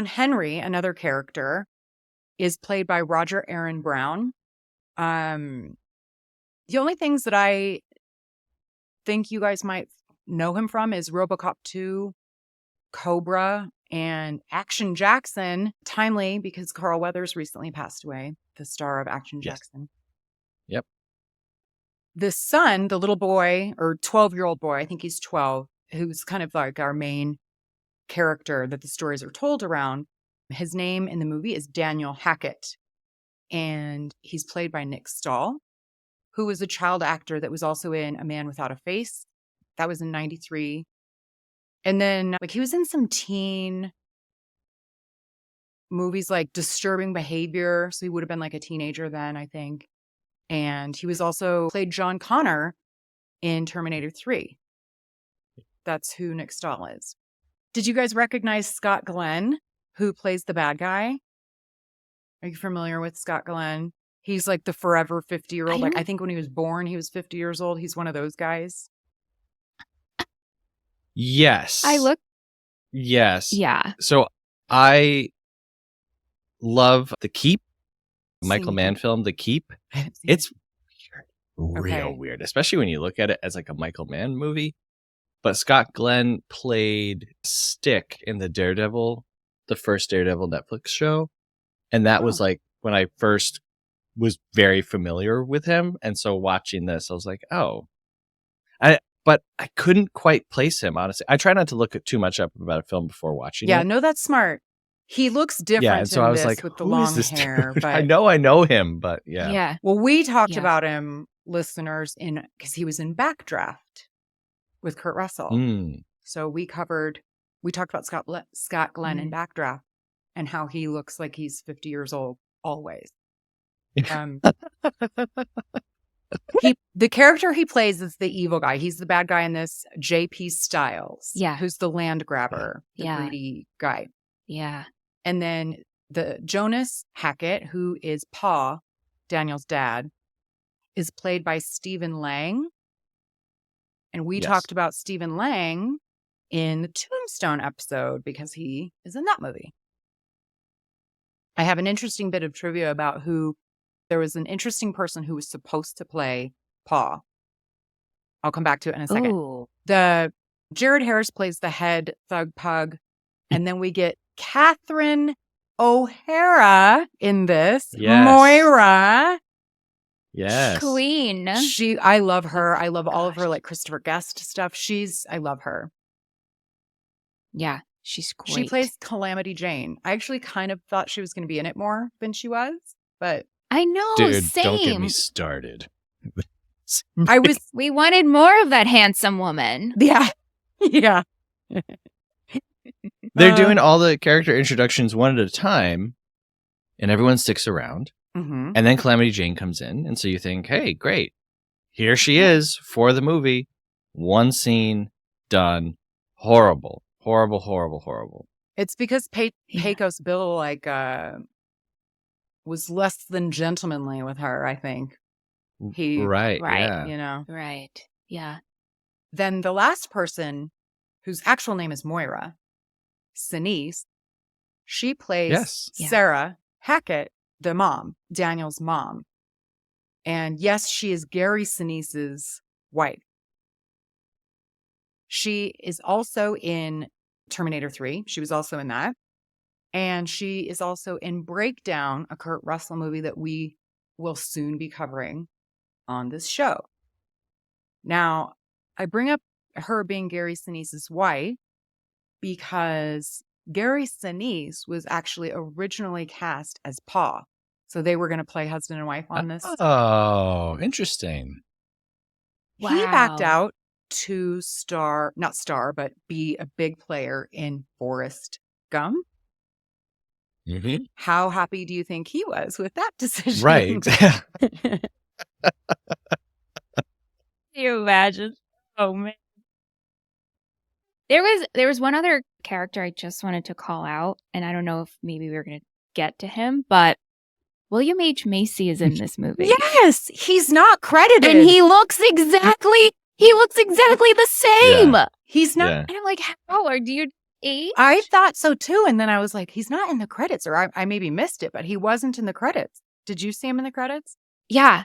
Henry, another character, is played by Roger Aaron Brown. The only things that I think you guys might know him from is RoboCop 2, Cobra, and Action Jackson. Timely because Carl Weathers recently passed away, the star of Action Jackson. Yep. The son, the little boy, or 12-year-old boy, I think he's 12, who's kind of like our main character that the stories are told around. His name in the movie is Daniel Hackett, and he's played by Nick Stahl, who was a child actor that was also in A Man Without a Face. That was in 93. And then he was in some teen movies like Disturbing Behavior. So he would have been like a teenager then, I think. And he was also played John Connor in Terminator 3. That's who Nick Stahl is. Did you guys recognize Scott Glenn, who plays the bad guy? Are you familiar with Scott Glenn? He's like the forever 50-year-old. I think when he was born, he was 50 years old. He's one of those guys. Yes. Yes. Yeah. So I love The Keep, Michael Mann film, The Keep. It's real weird, especially when you look at it as like a Michael Mann movie. But Scott Glenn played Stick in the first Daredevil Netflix show. And that was like when I first was very familiar with him. And so watching this, I was like, oh. But I couldn't quite place him, honestly. I try not to look at too much up about a film before watching it. Yeah, no, that's smart. He looks different and so in I was this like, with the who long is this hair. dude? But I know him, but yeah. Yeah. well, we talked Yeah. about him, listeners, because he was in Backdraft with Kurt Russell. Mm. So we talked about Scott Glenn in Mm. Backdraft and how he looks like he's 50 years old always. The character he plays is the evil guy. He's the bad guy in this, J.P. Styles. Yeah. Who's the land grabber, the Yeah. greedy guy. Yeah. And then the Jonas Hackett, who is Pa, Daniel's dad, is played by Stephen Lang. And we Yes. talked about Stephen Lang in the Tombstone episode because he is in that movie. I have an interesting bit of trivia about there was an interesting person who was supposed to play Pa. I'll come back to it in a second. Ooh. Jared Harris plays the head thug pug. And then we get Catherine O'Hara in this. Yes. Moira. Yes. Queen. I love her. I love all of her like Christopher Guest stuff. I love her. Yeah. She's great. She plays Calamity Jane. I actually kind of thought she was going to be in it more than she was, but I know. Dude, same. don't get me started. I was, We wanted more of that handsome woman. yeah. Yeah. They're doing all the character introductions one at a time, and everyone sticks around. Mhm. And then Calamity Jane comes in, and so you think, hey, great. Here she is for the movie. One scene, done. Horrible. Horrible, horrible, horrible. It's because Pecos Bill was less than gentlemanly with her, I think. Right, Right. yeah. You know. Right. Yeah. Then the last person, whose actual name is Moira, Sinise, she plays Yes. Yeah. Sarah Hackett, the mom, Daniel's mom. And yes, she is Gary Sinise's wife. She is also in Terminator 3. She was also in that. And she is also in Breakdown, a Kurt Russell movie that we will soon be covering on this show. Now, I bring up her being Gary Sinise's wife because Gary Sinise was actually originally cast as Pa. So they were going to play husband and wife on this. Oh, interesting. He backed Wow. out to but be a big player in Forrest Gump. Mm-hmm. How happy do you think he was with that decision? Right. Can you imagine? Oh man. There was one other character I just wanted to call out, and I don't know if maybe we were gonna get to him, but William H. Macy is in this movie. Yes, he's not credited. And he looks exactly the same. Yeah. He's not. Yeah. And I'm like, how are you age? I thought so too. And then I was like, he's not in the credits, or I maybe missed it, but he wasn't in the credits. Did you see him in the credits? Yeah.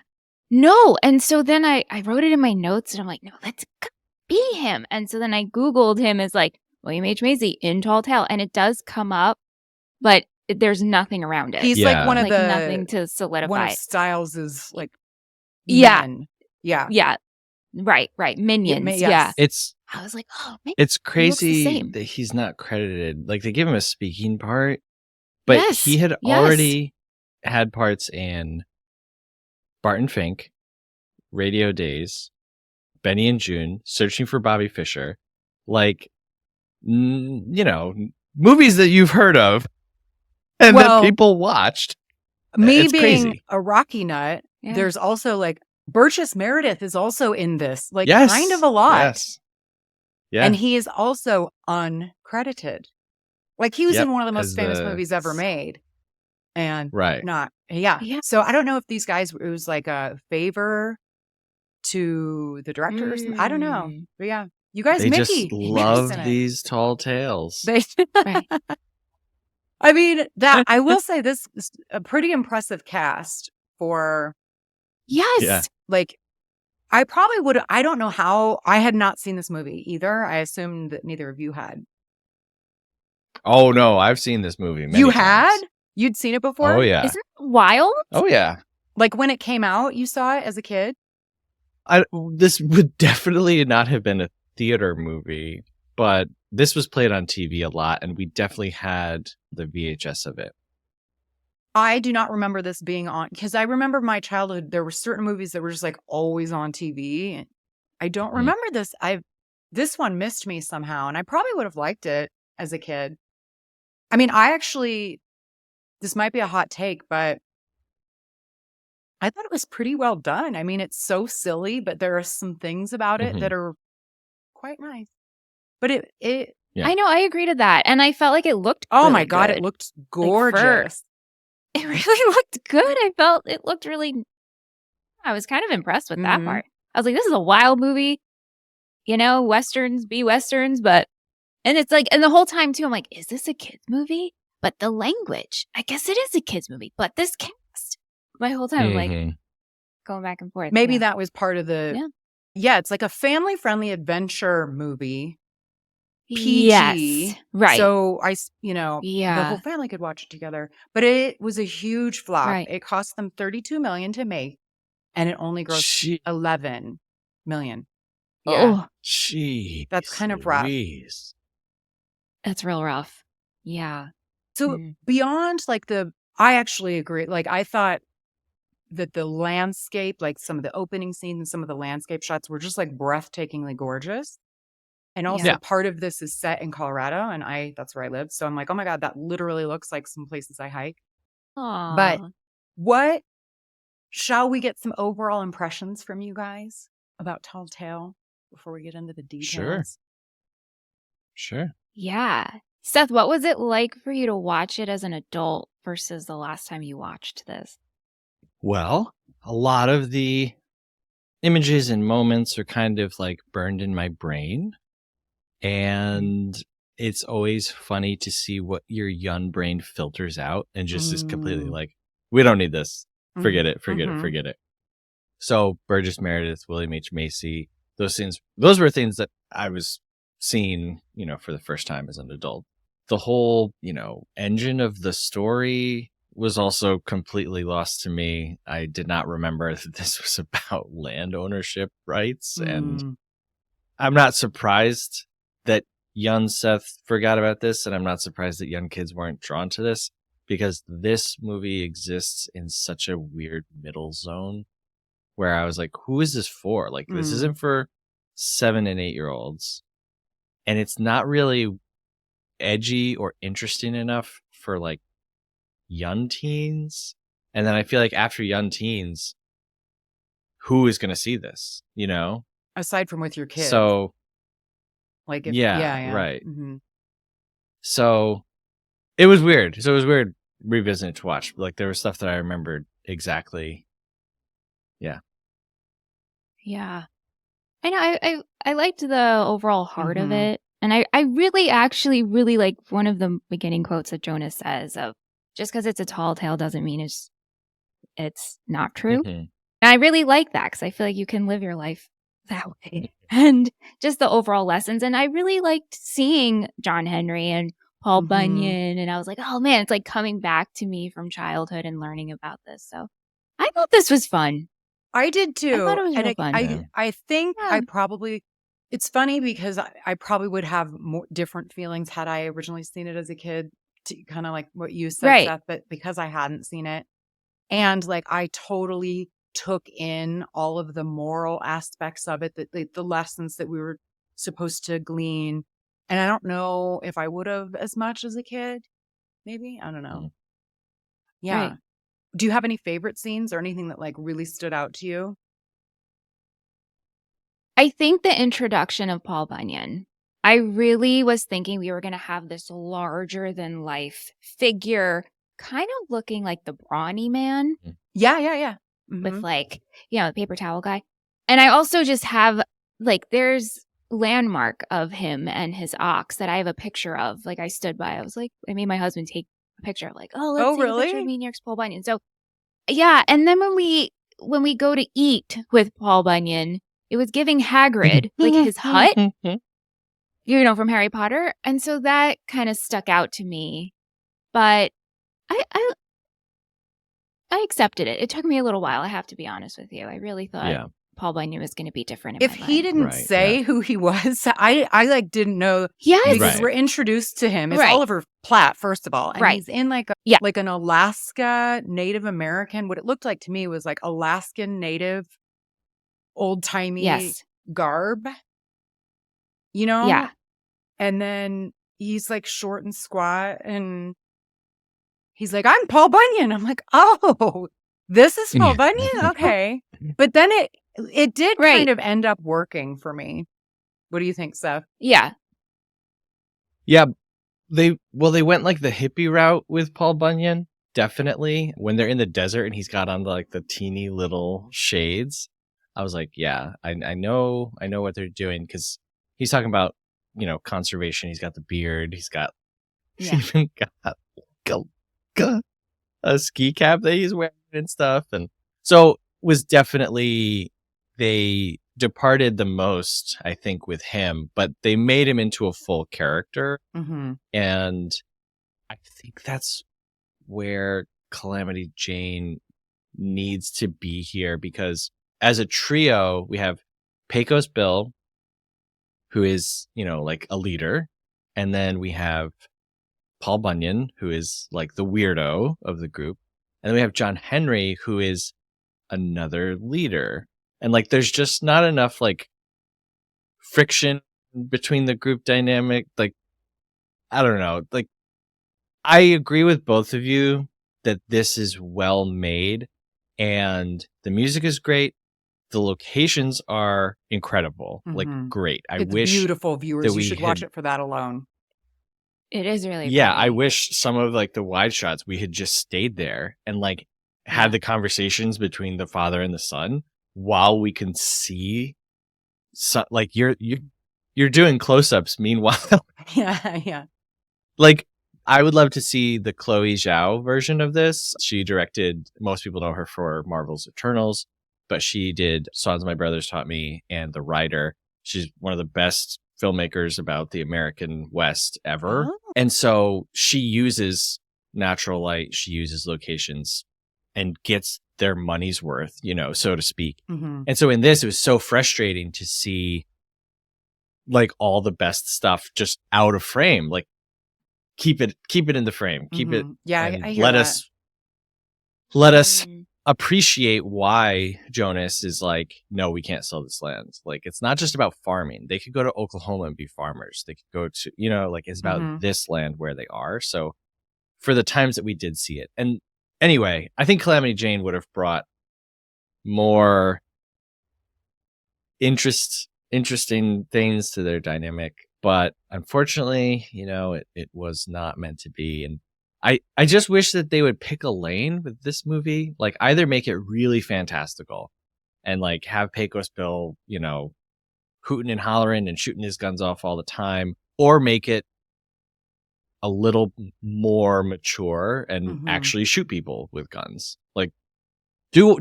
No. And so then I wrote it in my notes and I'm like, no, that's gotta be him. And so then I Googled him as like William H. Macy in Tall Tale. And it does come up, but there's nothing around it. He's Yeah. like one of like the nothing to solidify. one of Styles's like Yeah. men. Yeah. Yeah. Right. Minions. yes. Yeah. It's I was like, oh, man. it's the crazy same. that he's not credited. Like they give him a speaking part, but Yes, he had yes. already had parts in Barton Fink, Radio Days, Benny and June, Searching for Bobby Fischer, like movies that you've heard of and Well, that people watched. Me It's being crazy. a Rocky nut, Yeah. there's also like Burgess Meredith is also in this, like Yes, kind of a lot. Yes. Yeah. And he is also uncredited. Like he was Yep, in one of the most as famous the- movies ever made. And right. yeah. Yeah. So I don't know if these guys, it was like a favor to the director or something. I don't know. But yeah. You guys, They Mickey. just Mickey's love in it. these tall tales. They, Right. I mean, that I will say this is a pretty impressive cast for Yes. Yeah. like I probably would. I don't know how. I had not seen this movie either. I assumed that neither of you had. Oh no, I've seen this movie. Many You times. had? You'd seen it before? Oh yeah. Isn't it wild? Oh yeah. Like when it came out, you saw it as a kid? This would definitely not have been a theater movie, but this was played on TV a lot, and we definitely had the VHS of it. I do not remember this being on because I remember my childhood. There were certain movies that were just like always on TV. I don't remember this. This one missed me somehow, and I probably would have liked it as a kid. I mean, this might be a hot take, but I thought it was pretty well done. I mean, it's so silly, but there are some things about it that are quite nice. But it Yeah. I know, I agree to that. And I felt like it looked oh really my God, good. it looked Like, gorgeous. It really looked good. I felt it looked really I was kind of impressed with that Mhm. part. I was like, this is a wild movie. You know, westerns be westerns, but and it's like and the whole time too, I'm like, is this a kids movie? But the language, I guess it is a kids movie, but this cast. My whole time I'm like going back and forth. Maybe Yeah. that was part of the yeah, it's like a family-friendly adventure movie. PG. Yes. Right. So the Yeah. whole family could watch it together. But it was a huge flop. Right. It cost them $32 million to make, and it only grossed $11 million. Yeah. Oh, Gee, That's kind of rough. Louise. that's real rough. Yeah. So beyond like I actually agree. Like I thought that the landscape, like some of the opening scenes and some of the landscape shots were just like breathtakingly gorgeous. And also Yeah. part of this is set in Colorado and that's where I live. So I'm like, oh my God, that literally looks like some places I hike. Aw. But shall we get some overall impressions from you guys about Tall Tale before we get into the details? Sure. Yeah. Seth, what was it like for you to watch it as an adult versus the last time you watched this? Well, a lot of the images and moments are kind of like burned in my brain. And it's always funny to see what your young brain filters out and just is completely like, we don't need this. Forget it. Forget it. Forget it. So Burgess Meredith, William H. Macy, those were things that I was seeing, for the first time as an adult. The whole, engine of the story was also completely lost to me. I did not remember that this was about land ownership rights. And I'm not surprised that young Seth forgot about this. And I'm not surprised that young kids weren't drawn to this because this movie exists in such a weird middle zone where I was like, who is this for? Like, this isn't for 7 and 8 year olds. And it's not really edgy or interesting enough for like young teens. And then I feel like after young teens, who is going to see this, Aside from with your kids. So, like, yeah, right. Mm-hmm. So it was weird. So it was weird revisiting to watch. Like there was stuff that I remembered exactly. Yeah. Yeah. I know. I liked the overall heart of it. And I really actually really like one of the beginning quotes that Jonas says of just because it's a tall tale doesn't mean it's not true. And I really like that because I feel like you can live your life that way. And just the overall lessons. And I really liked seeing John Henry and Paul Bunyan. And I was like, oh man, it's like coming back to me from childhood and learning about this. So I thought this was fun. I did too. I thought it was real fun. I think Yeah. I probably, it's funny because I probably would have more different feelings had I originally seen it as a kid, kind of like what you said, Right. Seth, but because I hadn't seen it. And like, I totally took in all of the moral aspects of it, the lessons that we were supposed to glean. And I don't know if I would have as much as a kid, maybe. I don't know. Yeah. Right. Do you have any favorite scenes or anything that like really stood out to you? I think the introduction of Paul Bunyan. I really was thinking we were going to have this larger than life figure, kind of looking like the brawny man Yeah. with like, the paper towel guy. And I also just have like, there's landmark of him and his ox that I have a picture of. Like I stood by, I was like, I made my husband take a picture of like, oh, let's see a picture of me next to Paul Bunyan. So yeah. And then when we when we go to eat with Paul Bunyan, it was giving Hagrid, like his hut, from Harry Potter. And so that kind of stuck out to me. But I accepted it. It took me a little while, I have to be honest with you. I really thought Paul Bunyan was going to be different in If my he mind. didn't say who he was, I like didn't know. Yes. Because we're introduced to him. It's Oliver Platt, first of all. And he's in like an Alaska Native American. What it looked like to me was like Alaskan Native old-timey garb. You know? Yeah. And then he's like short and squat and he's like, I'm Paul Bunyan. I'm like, oh, this is Paul Bunyan? Okay. But then it did kind of end up working for me. What do you think, Seth? Yeah. Yeah. They went like the hippie route with Paul Bunyan, definitely. When they're in the desert and he's got on like the teeny little shades, I was like, yeah, I know what they're doing, because he's talking about, conservation. He's got the beard. He's got even got a ski cap that he's wearing and stuff. And so was definitely, they departed the most, I think, with him, but they made him into a full character. Mm-hmm. And I think that's where Calamity Jane needs to be here, because as a trio, we have Pecos Bill, who is, like a leader. And then we have Paul Bunyan, who is like the weirdo of the group. And then we have John Henry, who is another leader. And like, there's just not enough like friction between the group dynamic. Like, I don't know. Like, I agree with both of you that this is well made and the music is great. The locations are incredible. Mm-hmm. Like, great. It's beautiful, viewers. You should watch it for that alone. It is really Yeah, pretty. I wish some of like the wide shots we had just stayed there and like had the conversations between the father and the son while we can see like you're doing close-ups meanwhile. Yeah. Like, I would love to see the Chloe Zhao version of this. She directed, most people know her for Marvel's Eternals, but she did Songs My Brothers Taught Me and The Rider. She's one of the best filmmakers about the American West ever. Oh. And so she uses natural light, she uses locations and gets their money's worth, so to speak. Mm-hmm. And so in this, it was so frustrating to see like all the best stuff just out of frame. Like, keep it in the frame. Keep it. Yeah, and I hear let that. let us appreciate why Jonas is like, no, we can't sell this land. Like, it's not just about farming. They could go to Oklahoma and be farmers. They could go to, like, it's about this land where they are. So for the times that we did see it. And anyway, I think Calamity Jane would have brought more interesting things to their dynamic. But unfortunately, it was not meant to be. And I just wish that they would pick a lane with this movie, like either make it really fantastical and like have Pecos Bill, hooting and hollering and shooting his guns off all the time, or make it a little more mature and actually shoot people with guns. Like, do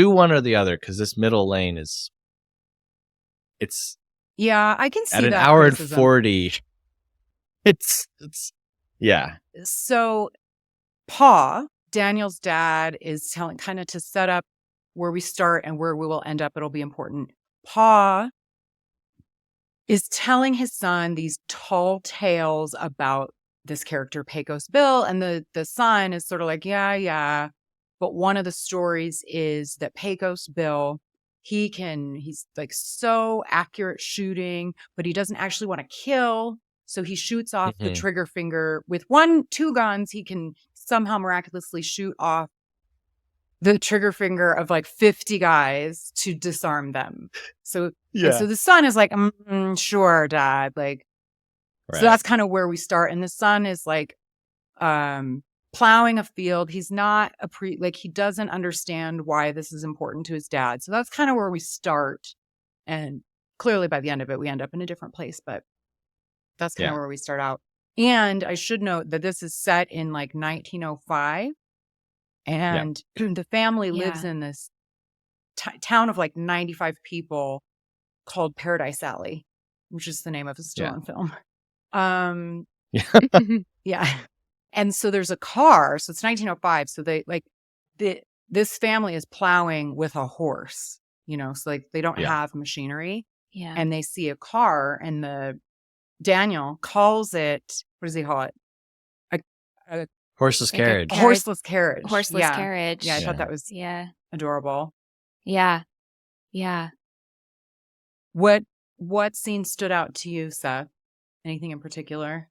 one or the other, because this middle lane it's Yeah, I can see at an that hour criticism. and 40. It's yeah. So Pa, Daniel's dad, is telling kind of to set up where we start and where we will end up. It'll be important. Pa is telling his son these tall tales about this character, Pecos Bill, and the son is sort of like, yeah. But one of the stories is that Pecos Bill, he's like so accurate shooting, but he doesn't actually want to kill. So he shoots off the trigger finger with 2 guns. He can somehow miraculously shoot off the trigger finger of like 50 guys to disarm them. So, and so the son is like, sure, Dad. Like, so that's kind of where we start. And the son is like, plowing a field. He's not he doesn't understand why this is important to his dad. So that's kind of where we start. And clearly by the end of it, we end up in a different place, but that's kind of where we start out. And I should note that this is set in like 1905 and the family lives in this town of like 95 people called Paradise Alley, which is the name of a Stallone film. Yeah. And so there's a car. So it's 1905. So they like this family is plowing with a horse, you know, so like they don't have machinery. Yeah. And they see a car, and Daniel calls it, what does he call it? A Horseless carriage. Horseless carriage. Horseless carriage. Yeah, I thought that was adorable. Yeah. Yeah. What scene stood out to you, Seth? Anything in particular?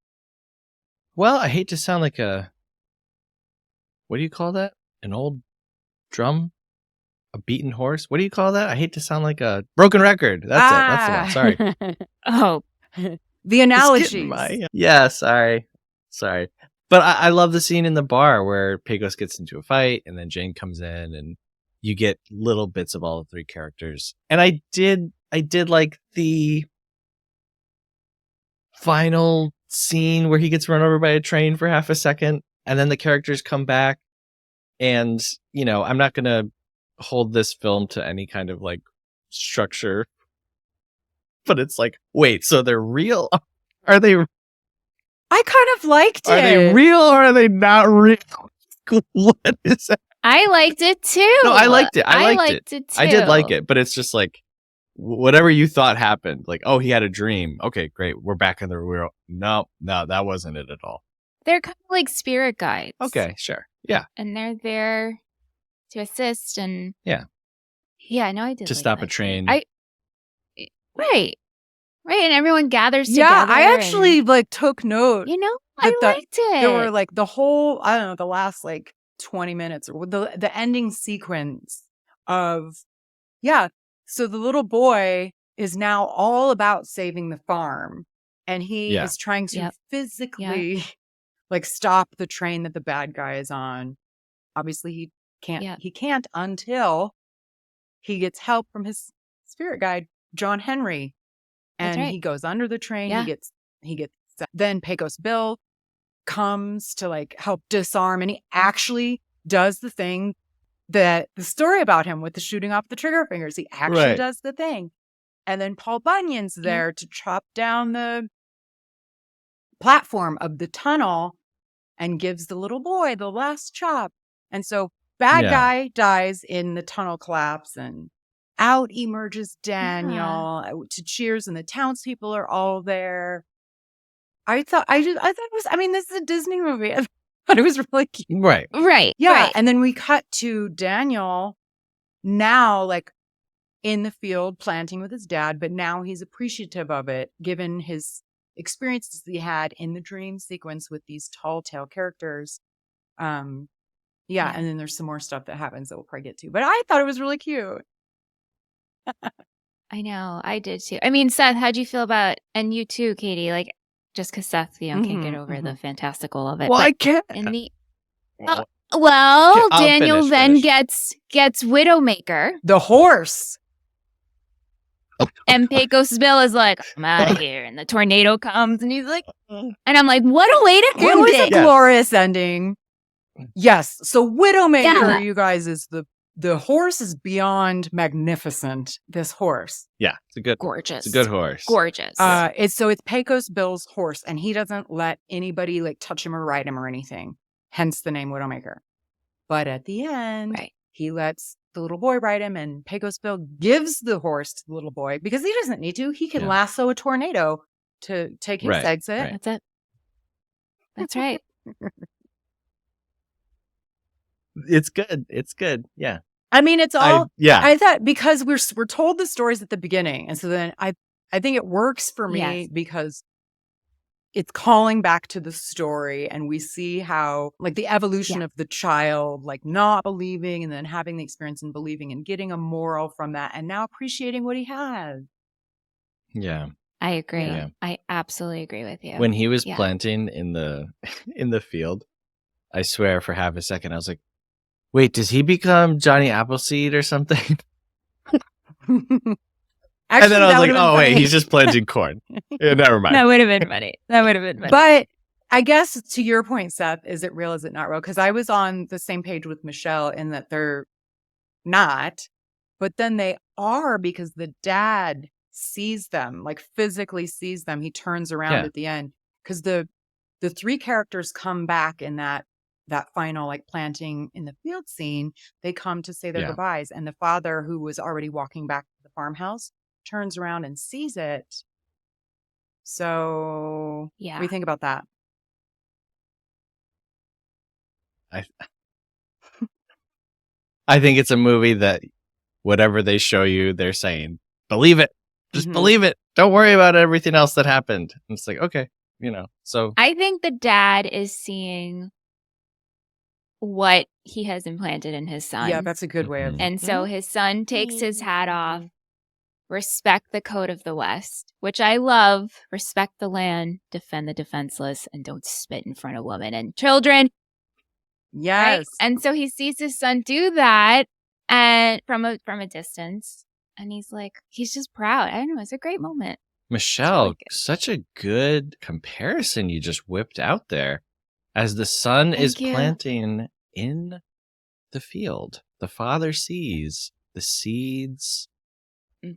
Well, I hate to sound like what do you call that? An old drum? A beaten horse? What do you call that? I hate to sound like a broken record. That's it. That's the one. Sorry. Oh. The analogies. Yeah, sorry. But I love the scene in the bar where Pecos gets into a fight and then Jane comes in and you get little bits of all the three characters. And I did like the final scene where he gets run over by a train for half a second and then the characters come back. And, you know, I'm not going to hold this film to any kind of like structure, but it's like, wait, so they're real? Are they? I kind of liked it. Are they real or are they not real? What is that? I liked it too. No, I liked it. I liked it too. I did like it, but it's just like whatever you thought happened. Like, oh, he had a dream. Okay, great. We're back in the real. No, that wasn't it at all. They're kind of like spirit guides. Okay, sure. Yeah. And they're there to assist and yeah. No, I did to like stop that a train. Right. And everyone gathers together. Yeah, I actually like took note. You know, I liked it. There were like the whole, I don't know, the last like 20 minutes or the ending sequence of, so the little boy is now all about saving the farm, and he is trying to physically like stop the train that the bad guy is on. Obviously he can't until he gets help from his spirit guide, John Henry. And he goes under the train. He gets then Pecos Bill comes to like help disarm, and he actually does the thing that the story about him with the shooting off the trigger fingers. He actually does the thing. And then Paul Bunyan's there to chop down the platform of the tunnel and gives the little boy the last chop. And so bad guy dies in the tunnel collapse, and out emerges Daniel to cheers, and the townspeople are all there. I thought it was, I mean, this is a Disney movie. I thought it was really cute. Right. Yeah. And then we cut to Daniel now, like in the field planting with his dad, but now he's appreciative of it, given his experiences he had in the dream sequence with these tall tale characters. And then there's some more stuff that happens that we'll probably get to. But I thought it was really cute. I know, I did too. I mean, Seth, how'd you feel about, and you too, Katie, like just because Seth, can't get over the fantastical of it. Well, I can't. In the Daniel finish. gets Widowmaker. The horse. And Pecos Bill is like, I'm out of here. And the tornado comes and he's like, and I'm like, what a way to It end was it. a glorious ending. Yes. So Widowmaker, you guys, is the horse is beyond magnificent. This horse. Yeah, it's a good, gorgeous. It's a good horse. Gorgeous. It's Pecos Bill's horse, and he doesn't let anybody like touch him or ride him or anything. Hence the name Widowmaker. But at the end, he lets the little boy ride him, and Pecos Bill gives the horse to the little boy because he doesn't need to. He can lasso a tornado to take his exit. That's it. That's right. It's good. It's good. Yeah. I mean, it's all. I thought because we're told the stories at the beginning, and so then I think it works for me because it's calling back to the story, and we see how like the evolution of the child, like not believing and then having the experience and believing and getting a moral from that, and now appreciating what he had. Yeah. I agree. Yeah. I absolutely agree with you. When he was planting in the field, I swear for half a second I was like, wait, does he become Johnny Appleseed or something? Actually, and then I was like, oh, wait, he's just planting corn. Yeah, never mind. That would have been funny. But I guess to your point, Seth, is it real? Is it not real? Because I was on the same page with Michelle in that they're not. but then they are because the dad sees them, like physically sees them. He turns around Yeah. at the end because the three characters come back in that final like planting in the field scene. They come to say their Yeah. goodbyes, and the father, who was already walking back to the farmhouse, turns around and sees it. So Yeah. what do you think about that? I think it's a movie that whatever they show you, they're saying, believe it. Just Mhm. believe it. Don't worry about everything else that happened. And it's like, okay, so I think the dad is seeing what he has implanted in his son. Yeah, that's a good way of. Mhm. And so his son takes his hat off, respect the code of the West, which I love, respect the land, defend the defenseless, and don't spit in front of women and children. Right? Yes. And so he sees his son do that and from a distance, and he's just proud. I don't know, it's a great moment. Michelle, really good. such a good comparison you just whipped out there. As the son is Thank you. planting in the field, the father sees the seeds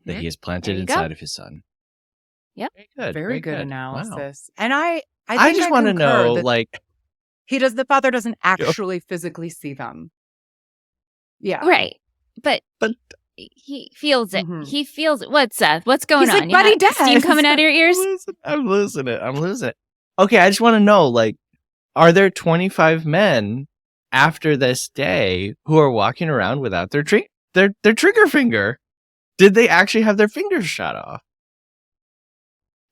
that he has planted There you go. inside of his son. Yep. Very good Wow. analysis. And I I just want to concur know, that like, the father doesn't actually physically see them. Yeah. Right. But But- he feels it. Mhm. He feels it. What, Seth? What's going He's on? like, You "Buddy, got steam Dad." coming out of your ears? I'm losing it. Okay, I just want to know, like, are there 25 men after this day who are walking around without their trigger finger? Did they actually have their fingers shot off?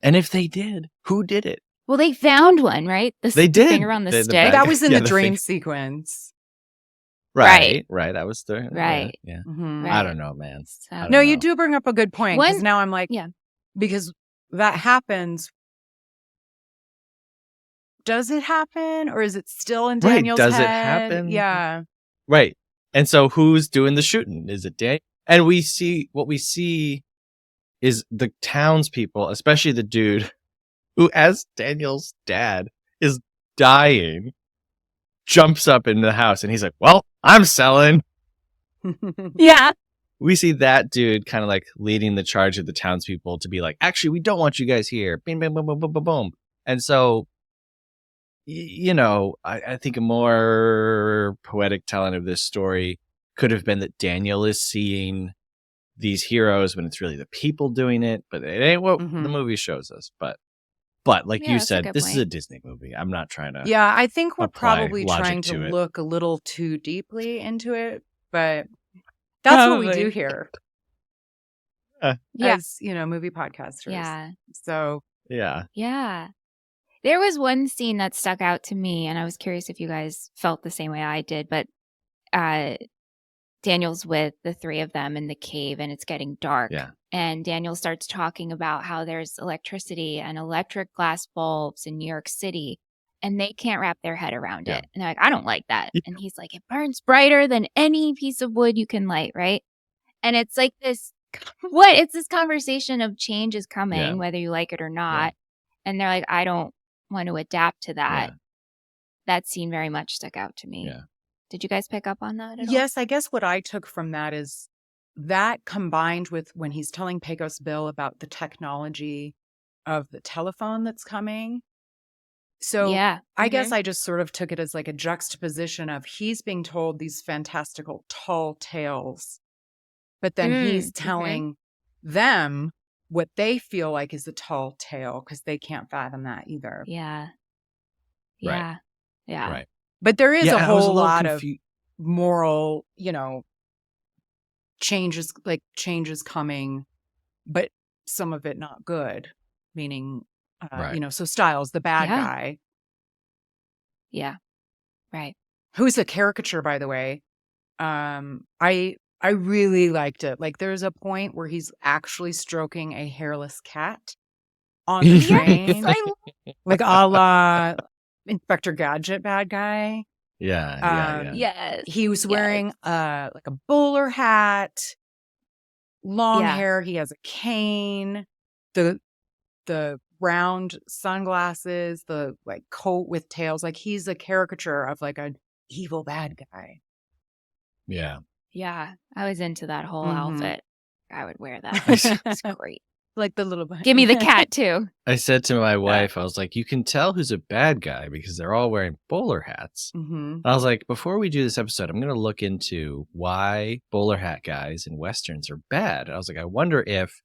And if they did, who did it? Well, they found one, right? They did. Finger on the The stick. bad That was in Yeah, the the dream thing- sequence. Right. Right. That was the Right. Yeah. Mhm. Right. I don't know, man. So- I don't No, you know. do bring up a good point, because One- now I'm like, yeah. because that happens. Does it happen, or is it still in Right, Daniel's does it head? happen? Yeah. Right. And so who's doing the shooting? Is it Dan? And we see is the townspeople, especially the dude who, as Daniel's dad, is dying, jumps up into the house and he's like, well, I'm selling. Yeah. We see that dude kind of like leading the charge of the townspeople to be like, actually, we don't want you guys here. Bing, bing, boom, boom, boom, boom, boom. And so, I think a more poetic telling of this story could have been that Daniel is seeing these heroes when it's really the people doing it, but it ain't what the Mhm. movie shows us. But like Yeah, you that's a said, good this is point. a Disney movie. I'm not trying to. Yeah, I think we're apply probably logic trying to to it. look a little too deeply into it, but that's what we Probably. do here Yeah. as, movie podcasters. Yeah. So, Yeah. Yeah. There was one scene that stuck out to me, and I was curious if you guys felt the same way I did, but Daniel's with the three of them in the cave and it's getting dark. Yeah. And Daniel starts talking about how there's electricity and electric glass bulbs in New York City, and they can't wrap their head around Yeah. it. And they're like, I don't like that. Yeah. And he's like, it burns brighter than any piece of wood you can light, right? And it's like this, it's this conversation of change is coming, Yeah. whether you like it or not. And they're like, I don't want to adapt to that. Yeah. That scene very much stuck out to me. Yeah. Did you guys pick up on that at all? yes, I guess what I took from that is that combined with when he's telling Pecos Bill about the technology of the telephone that's coming. So Yeah. I guess I just sort of took it as like a juxtaposition of he's being told these fantastical tall tales, but then he's okay. telling them what they feel like is a tall tale because they can't fathom that either. Yeah. Right. Yeah. Yeah. Right. But there is Yeah, a and I was whole little lot of confu- moral, changes coming, but some of it not good, meaning, Right. so Styles, the bad Yeah. guy, Yeah. Right. who's a caricature, by the way. I really liked it. Like, there's a point where he's actually stroking a hairless cat on the train, like a la Inspector Gadget bad guy. Yeah. Yes. He was wearing like a bowler hat, long Yeah. hair. He has a cane, the round sunglasses, the like coat with tails. Like he's a caricature of like an evil bad guy. Yeah. Yeah, I was into that whole Mhm. outfit. I would wear that. It's great. Like the little bunny. Give me the cat too. I said to my wife, I was like, you can tell who's a bad guy because they're all wearing bowler hats. Hmm. I was like, before we do this episode, I'm going to look into why bowler hat guys in Westerns are bad. I was like, I wonder if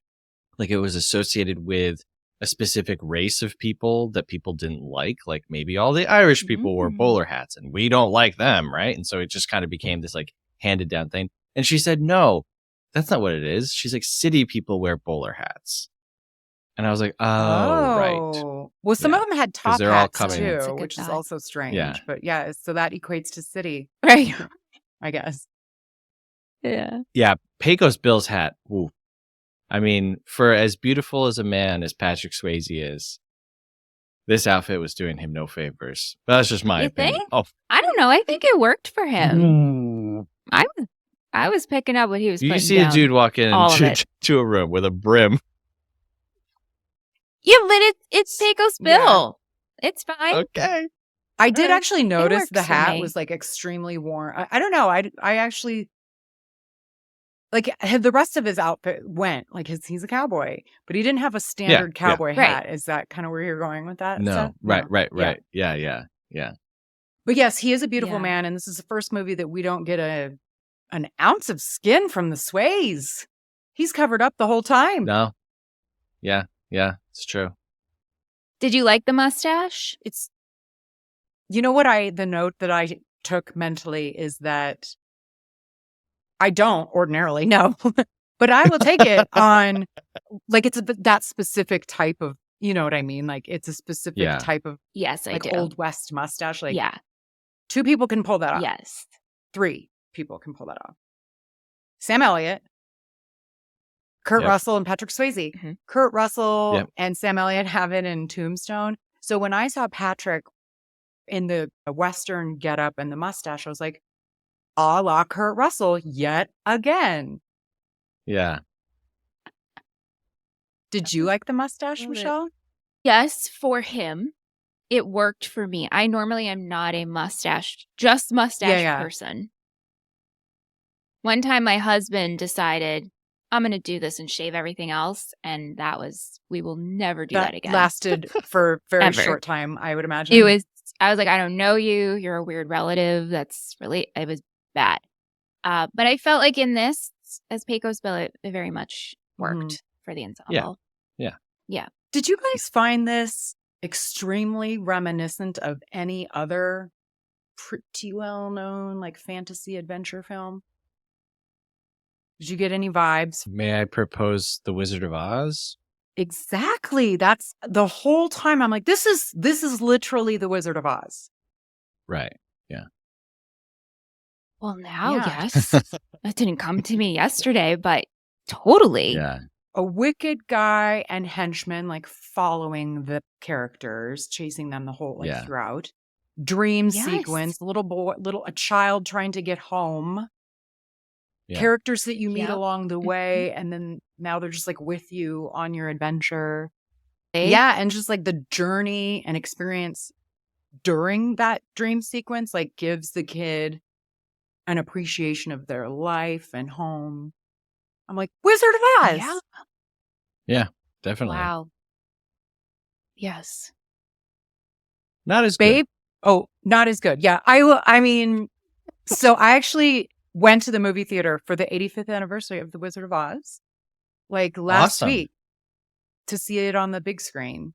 like it was associated with a specific race of people that people didn't like maybe all the Irish people wore bowler hats and we don't like them, right? And so it just kind of became this like handed down thing. And she said, no, that's not what it is. She's like, city people wear bowler hats. And I was like, oh, right. Well, some Yeah. of them had top they're all hats coming- too, That's a good which is thought. also strange. Yeah. But yeah, so that equates to city, Right. I guess. Yeah. Yeah, Pecos Bill's hat. Ooh. I mean, for as beautiful as a man as Patrick Swayze is, this outfit was doing him no favors. But that's just my You opinion. think? Oh, I don't know. I think it worked for him. ooh. I was picking up what he was You putting see down. a dude walk in all of it. to a room with a brim. Yeah, but it's Pecos Bill. It's fine. Okay. I did Alright. actually notice the works for hat me. was like extremely worn. I don't know. I actually like the rest of his outfit went like he's a cowboy, but he didn't have a standard yeah. cowboy Right. hat. Is that kind of where you're going with that? No. stuff? Right. Yeah. Yeah. But yes, he is a beautiful Yeah. man, and this is the first movie that we don't get an ounce of skin from the Sways. He's covered up the whole time. No. Yeah. It's true. Did you like the mustache? It's the note that I took mentally is that I don't ordinarily know, but I will take it on like it's that specific type of, you know what I mean? Like it's a specific Yeah. type of Yes, I like do. Old West mustache. Like yeah. 2 people can pull that off. Yes. 3 people can pull that off. Sam Elliott, Kurt Yep. Russell, and Patrick Swayze. Mhm. Kurt Russell Yep. and Sam Elliott have it in Tombstone. So when I saw Patrick in the Western getup and the mustache, I was like, a la Kurt Russell yet again. Yeah. Did you like the mustache, Love it. Michelle? Yes, for him. It worked for me. I normally am not a mustache Yeah. person. One time my husband decided, I'm going to do this and shave everything else. And we will never do that again. lasted for a very Ever. short time, I would imagine. I was like, I don't know you. You're a weird relative. It was bad. But I felt like in this, as Pecos Bill, it very much worked for the ensemble. Did you guys find this extremely reminiscent of any other pretty well-known like fantasy adventure film? Did you get any vibes? May I propose The Wizard of Oz? Exactly. That's the whole time I'm like, this is literally the Wizard of Oz. Right. Well, now, Yeah. yes. That didn't come to me yesterday, but totally. Yeah. A wicked guy and henchman like following the characters, chasing them the whole Yeah. throughout. Dream Yes. sequence, a child trying to get home. Yeah. Characters that you meet Yep. along the way, and then now they're just like with you on your adventure. Eh? Yeah, and just like the journey and experience during that dream sequence, like gives the kid an appreciation of their life and home. I'm like, Wizard of Oz. Yeah. Definitely. Wow. Yes. Not as Babe. Oh, not as good. Yeah, I mean, so I actually went to the movie theater for the 85th anniversary of The Wizard of Oz, like last Awesome. week, to see it on the big screen.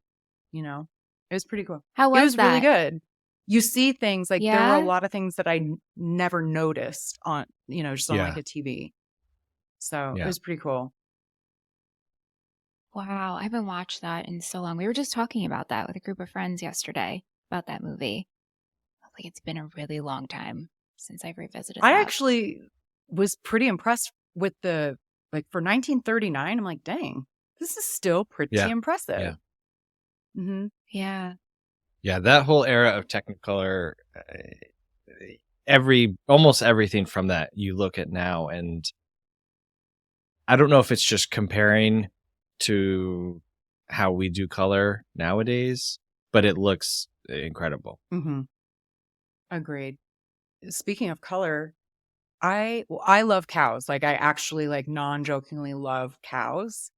You know, it was pretty cool. How was It was that? really good. You see things like there Yeah? were a lot of things that I never noticed on, just on Yeah. like a TV. So Yeah. it was pretty cool. Wow. I haven't watched that in so long. We were just talking about that with a group of friends yesterday about that movie. I was like, it's been a really long time since I've revisited I that. actually was pretty impressed with for 1939. I'm like, dang, this is still pretty Yeah. impressive. Yeah. Mm-hmm. Yeah. Yeah, that whole era of Technicolor, almost everything from that you look at now, and I don't know if it's just comparing to how we do color nowadays, but it looks incredible. Mm-hmm. Agreed. Speaking of color, I love cows. Like I actually like non-jokingly love cows.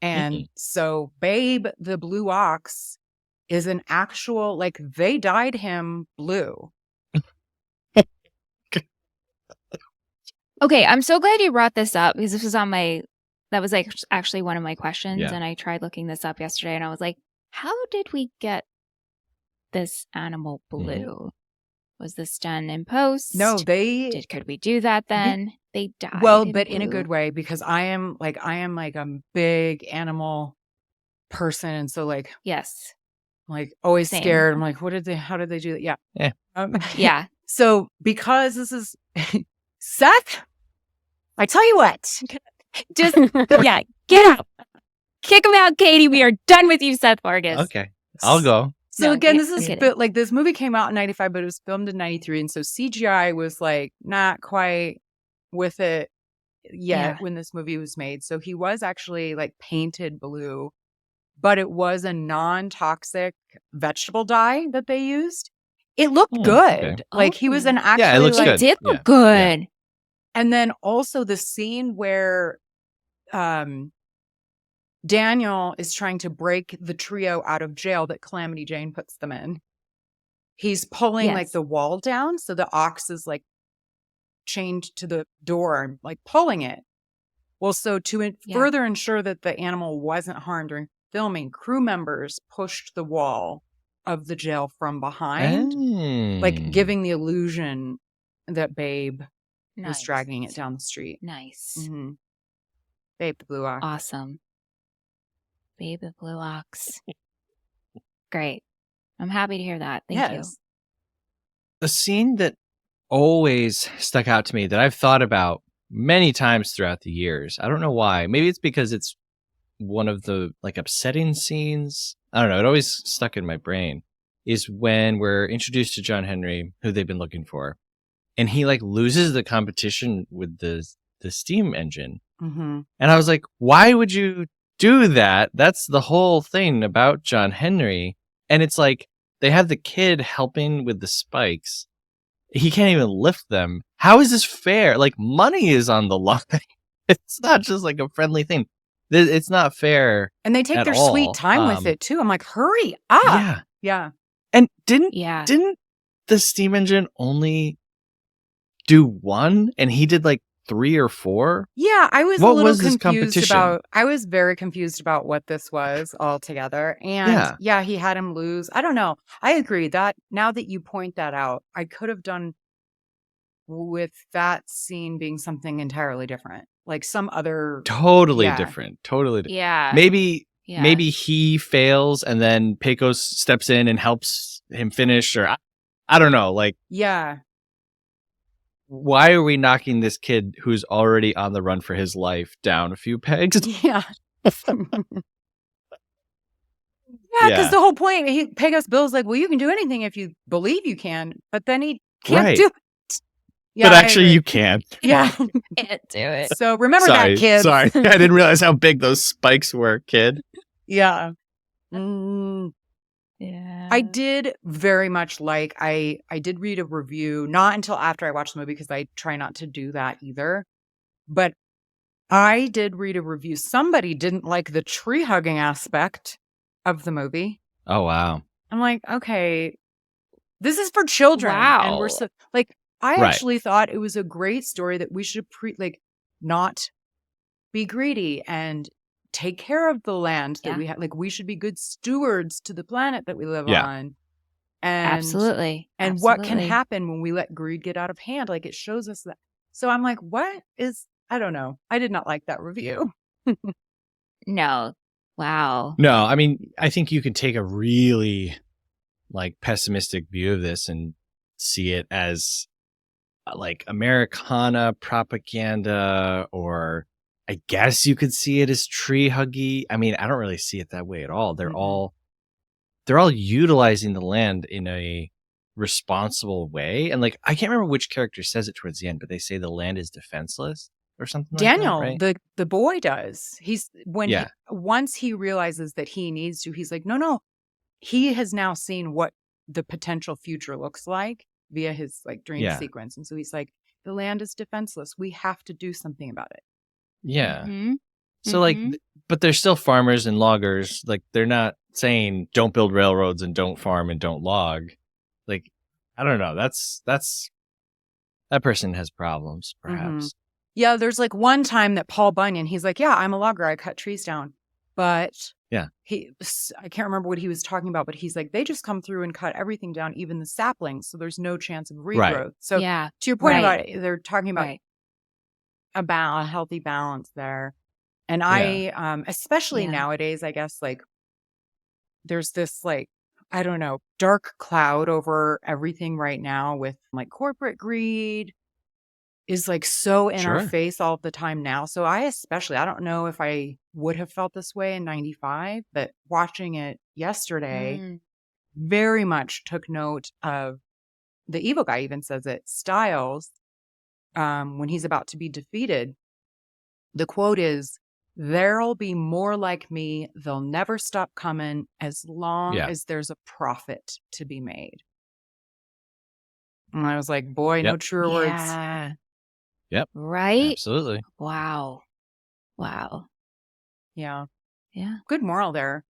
And so Babe the Blue Ox is an actual, like they dyed him blue. Okay, I'm so glad you brought this up because this was on my, that was like actually one of my questions. Yeah. And I tried looking this up yesterday and I was like, how did we get this animal blue? Was this done in post? No, Could we do that then? They died. well, but in a blue. good way, because I am like a big animal person. And so like Yes. always Same. scared. I'm like, how did they do that? Yeah. Yeah. Yeah. So because this is Seth, I tell you what, Just, yeah, get out. Kick him out, Katie. We are done with you, Seth Vargas. Okay. I'll go. So No, again, I'm this is kidding. like this movie came out in 95, but it was filmed in 93. And so CGI was like not quite with it yet when this movie was made. So he was actually like painted blue, but it was a non-toxic vegetable dye that they used. It looked good. okay. Like he was an actually Yeah, it looks like, good. It did look Yeah. good. And then also the scene where Daniel is trying to break the trio out of jail that Calamity Jane puts them in. He's pulling like Yes. the wall down. So the ox is like chained to the door and like pulling it. Well, so to further ensure that the animal wasn't harmed during filming, crew members pushed the wall of the jail from behind, like giving the illusion that Babe was Nice. dragging it down the street. Nice. Mm-hmm. Babe the Blue Ox. Awesome. Babe the Blue Ox. Great. I'm happy to hear that. Thank you. A scene that always stuck out to me that I've thought about many times throughout the years. I don't know why. Maybe it's because it's one of the like upsetting scenes. I don't know. It always stuck in my brain. Is when we're introduced to John Henry, who they've been looking for, and he like loses the competition with the steam engine. Mm-hmm. And I was like, why would you do that? That's the whole thing about John Henry. And it's like they have the kid helping with the spikes. He can't even lift them. How is this fair? Like money is on the line. It's not just like a friendly thing. It's not fair. And they take at their all. sweet time with it too. I'm like, hurry up. Yeah. Yeah. And didn't the steam engine only do one and he did like 3 or 4? Yeah, I was What a little was this confused competition? about. I was very confused about what this was altogether. And yeah, he had him lose. I don't know. I agree that now that you point that out, I could have done with that scene being something entirely different, like some other Totally different. Totally different. Yeah. Maybe he fails and then Pecos steps in and helps him finish, or I don't know. Like, yeah. why are we knocking this kid who's already on the run for his life down a few pegs? Yeah. Yeah, because the whole point, Pecos Bill's like, well, you can do anything if you believe you can, but then he can't do it. Yeah, but actually, you can. Yeah. Can't do it. So remember that, kids. Sorry, I didn't realize how big those spikes were, kid. Yeah. Yeah. I did very much like, I did read a review, not until after I watched the movie, because I try not to do that either. But I did read a review. Somebody didn't like the tree hugging aspect of the movie. Oh, wow. I'm like, okay, this is for children. Wow. And we're so, like, I Right. actually thought it was a great story that we should not be greedy and take care of the land that we have. Like, we should be good stewards to the planet that we live on. And Absolutely. And what can happen when we let greed get out of hand? Like, it shows us that. So I'm like, I don't know. I did not like that review. No. Wow. No, I mean, I think you can take a really like pessimistic view of this and see it as like Americana propaganda, or I guess you could see it as tree huggy. I mean, I don't really see it that way at all. They're all utilizing the land in a responsible way. And like, I can't remember which character says it towards the end, but they say the land is defenseless or something Daniel, like that, right? the boy does. Once he realizes that he needs to, he's like, no. He has now seen what the potential future looks like via his like dream sequence. And so he's like, The land is defenseless. We have to do something about it. Yeah. Mhm. So like, Mhm. but they're still farmers and loggers. Like they're not saying don't build railroads and don't farm and don't log. Like, I don't know. That's that person has problems, perhaps. Yeah, there's like one time that Paul Bunyan, he's like, yeah, I'm a logger. I cut trees down. But Yeah. I can't remember what he was talking about, but he's like, they just come through and cut everything down, even the saplings. So there's no chance of regrowth. Right. So Yeah. to your point Right. about it, they're talking about Right. a healthy balance there. And Yeah. especially Yeah. nowadays, I guess, like there's this like, I don't know, dark cloud over everything right now with like corporate greed is like so in our Sure. face all the time now. So I don't know if I would have felt this way in 95, but watching it yesterday Mm. very much took note of the evil guy even says it, Styles, when he's about to be defeated. The quote is, there'll be more like me. They'll never stop coming as long Yeah. as there's a profit to be made. And I was like, boy, no Yep. truer words. Yeah. Yep. Right? Absolutely. Wow. Yeah. Yeah. Good moral there.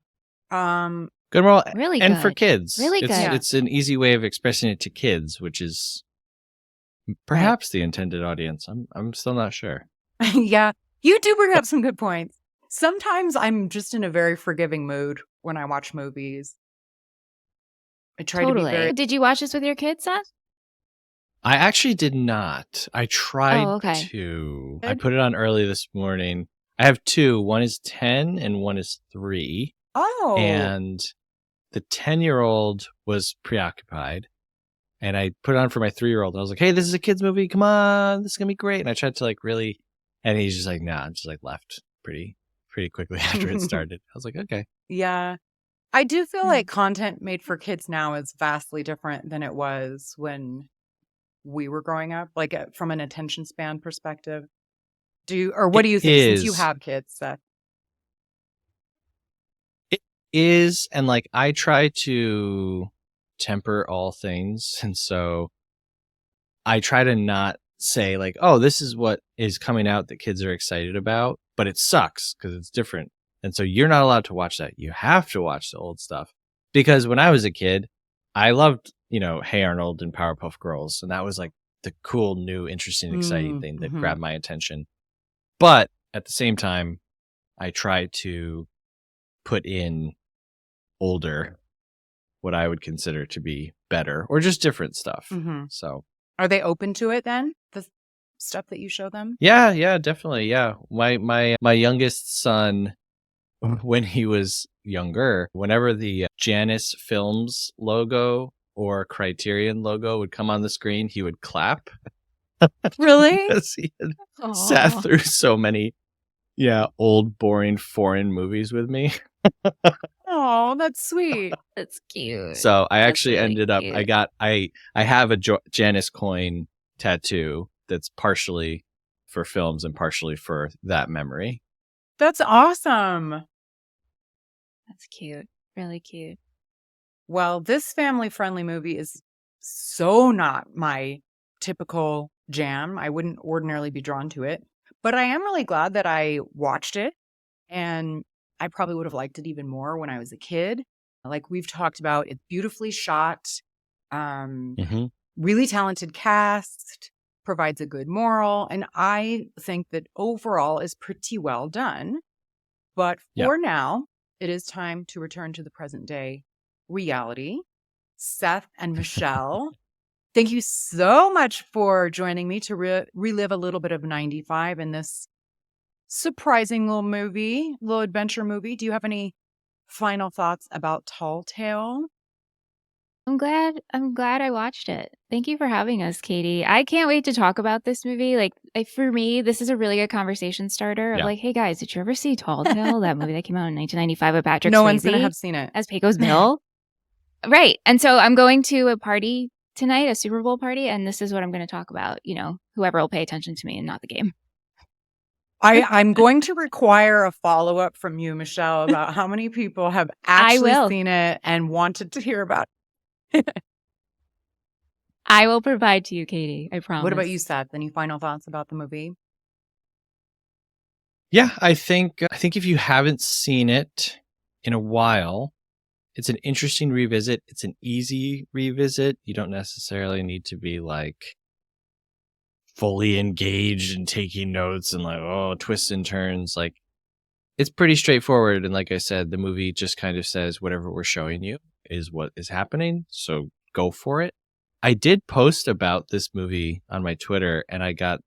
Um, Good moral. Really And for good. kids. Really it's, good. It's an easy way of expressing it to kids, which is perhaps the intended audience. I'm still not sure. yeah, you do bring up some good points. Sometimes I'm just in a very forgiving mood when I watch movies. I try to be Totally. very. Did you watch this with your kids, Seth? I actually did not. I tried okay. to. I Good. put it on early this morning. I have two. One is 10 and one is 3. Oh, And the 10-year-old was preoccupied. And I put it on for my 3-year-old. I was like, hey, this is a kid's movie. Come on. This is going to be great. And I tried to like really. And he's just like, nah. I'm just like left pretty quickly after it started. I was like, okay. yeah. I do feel like content made for kids now is vastly different than it was when we were growing up, like from an attention span perspective. What do you think since you is. have kids, Seth? It is. And like, I try to temper all things. And so I try to not say like, oh, this is what is coming out that kids are excited about, but it sucks because it's different. And so you're not allowed to watch that. You have to watch the old stuff. Because when I was a kid, I loved, Hey Arnold and Powerpuff Girls. And that was like the cool, new, interesting, exciting thing that grabbed my attention. But at the same time, I try to put in older, what I would consider to be better or just different stuff. Mm-hmm. So Are they open to it then? The stuff that you show them? yeah, definitely. Yeah. My youngest son, when he was younger, whenever the Janus Films logo or Criterion logo would come on the screen, he would clap. Really? Because he had sat through so many, old, boring foreign movies with me. Oh, that's sweet. That's cute. So I That's actually really ended up, cute. I have a Janus coin tattoo that's partially for films and partially for that memory. That's awesome. That's cute. Really cute. Well, this family-friendly movie is so not my typical jam. I wouldn't ordinarily be drawn to it, but I am really glad that I watched it, and I probably would have liked it even more when I was a kid. Like we've talked about, it's beautifully shot, really talented cast, provides a good moral, and I think that overall is pretty well done. But for now, it is time to return to the present day reality. Seth and Michelle, thank you so much for joining me to relive a little bit of 95 in this surprising little adventure movie. Do you have any final thoughts about Tall Tale? I'm glad I watched it. Thank you for having us, Katie. I can't wait to talk about this movie. Like for me, this is a really good conversation starter of like, hey guys, did you ever see Tall Tale? That movie that came out in 1995 with Patrick Swayze. No one's gonna have seen it. As Pecos Bill. Right. And so I'm going to a party tonight, a Super Bowl party, and this is what I'm going to talk about. Whoever will pay attention to me and not the game. I'm going to require a follow-up from you, Michelle, about how many people have actually seen it and wanted to hear about it. I will provide to you, Katie. I promise. What about you, Seth? Any final thoughts about the movie? Yeah, I think if you haven't seen it in a while, it's an interesting revisit. It's an easy revisit. You don't necessarily need to be like fully engaged and taking notes and like, oh, twists and turns. Like, it's pretty straightforward. And like I said, the movie just kind of says whatever we're showing you is what is happening. So go for it. I did post about this movie on my Twitter and I got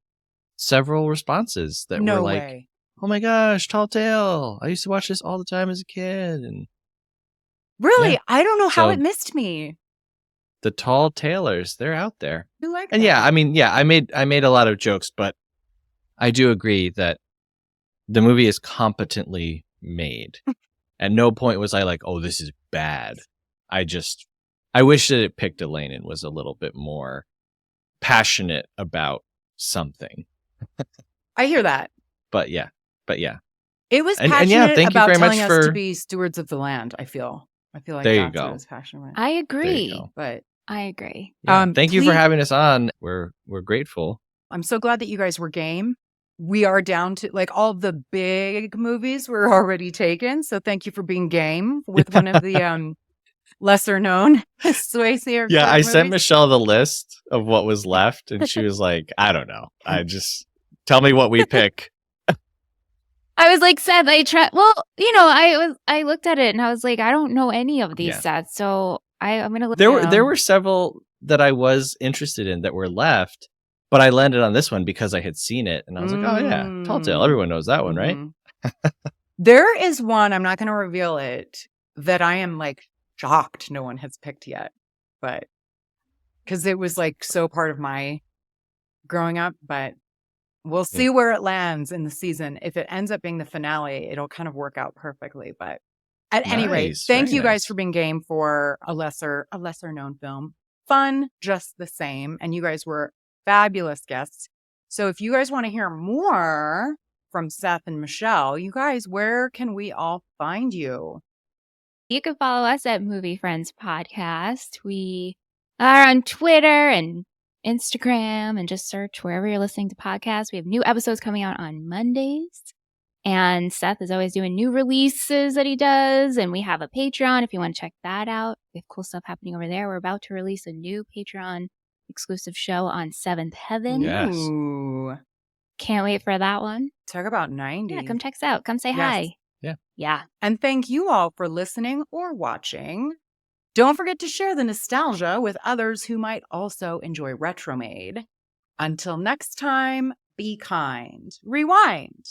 several responses that No were like, way. oh my gosh, Tall Tale. I used to watch this all the time as a kid. And Really? Yeah. I don't know how So- it missed me. the Tall Tailors, they're out there. You like And that? yeah, I mean, yeah, I made a lot of jokes, but I do agree that the movie is competently made. At no point was I like, oh, this is bad. I wish that it picked a lane and was a little bit more passionate about something. I hear that. But yeah. It was And passionate yeah, thank you about very much telling us to for- be stewards of the land, I feel like There you that's what go. it was passionate about. I There you agree. go. But I agree. Yeah, thank you for please- having us on. We're grateful. I'm so glad that you guys were game. We are down to like all the big movies were already taken. So thank you for being game with one of the lesser known Swayze or Yeah, Ford I sent movies. Michelle the list of what was left, and she was like, I don't know. Tell me what we pick. I was like, Seth, well, I looked at it and I was like, I don't know any of these Yeah. sets. So I'm going to look There were several that I was interested in that were left, but I landed on this one because I had seen it, and I was like, oh yeah, Tall Tale. Everyone knows that one, right? Mhm. There is one, I'm not going to reveal it, that I am like shocked no one has picked yet. But because it was like so part of my growing up, but we'll see where it lands in the season. If it ends up being the finale, it'll kind of work out perfectly. But at any rate, Nice, thank very you guys nice. for being game for a lesser known film. Fun, just the same. And you guys were fabulous guests. So if you guys want to hear more from Seth and Michelle, you guys, where can we all find you? You can follow us at Movie Friends Podcast. We are on Twitter and Instagram, and just search wherever you're listening to podcasts. We have new episodes coming out on Mondays. And Seth is always doing new releases that he does. And we have a Patreon if you want to check that out. We have cool stuff happening over there. We're about to release a new Patreon exclusive show on Seventh Heaven. Yes. Ooh, Can't wait for that one. talk about 90s. Yeah, come check us out. Come say Yes. hi. Yeah. Yeah. And thank you all for listening or watching. Don't forget to share the nostalgia with others who might also enjoy Retromade. Until next time, be kind. Rewind.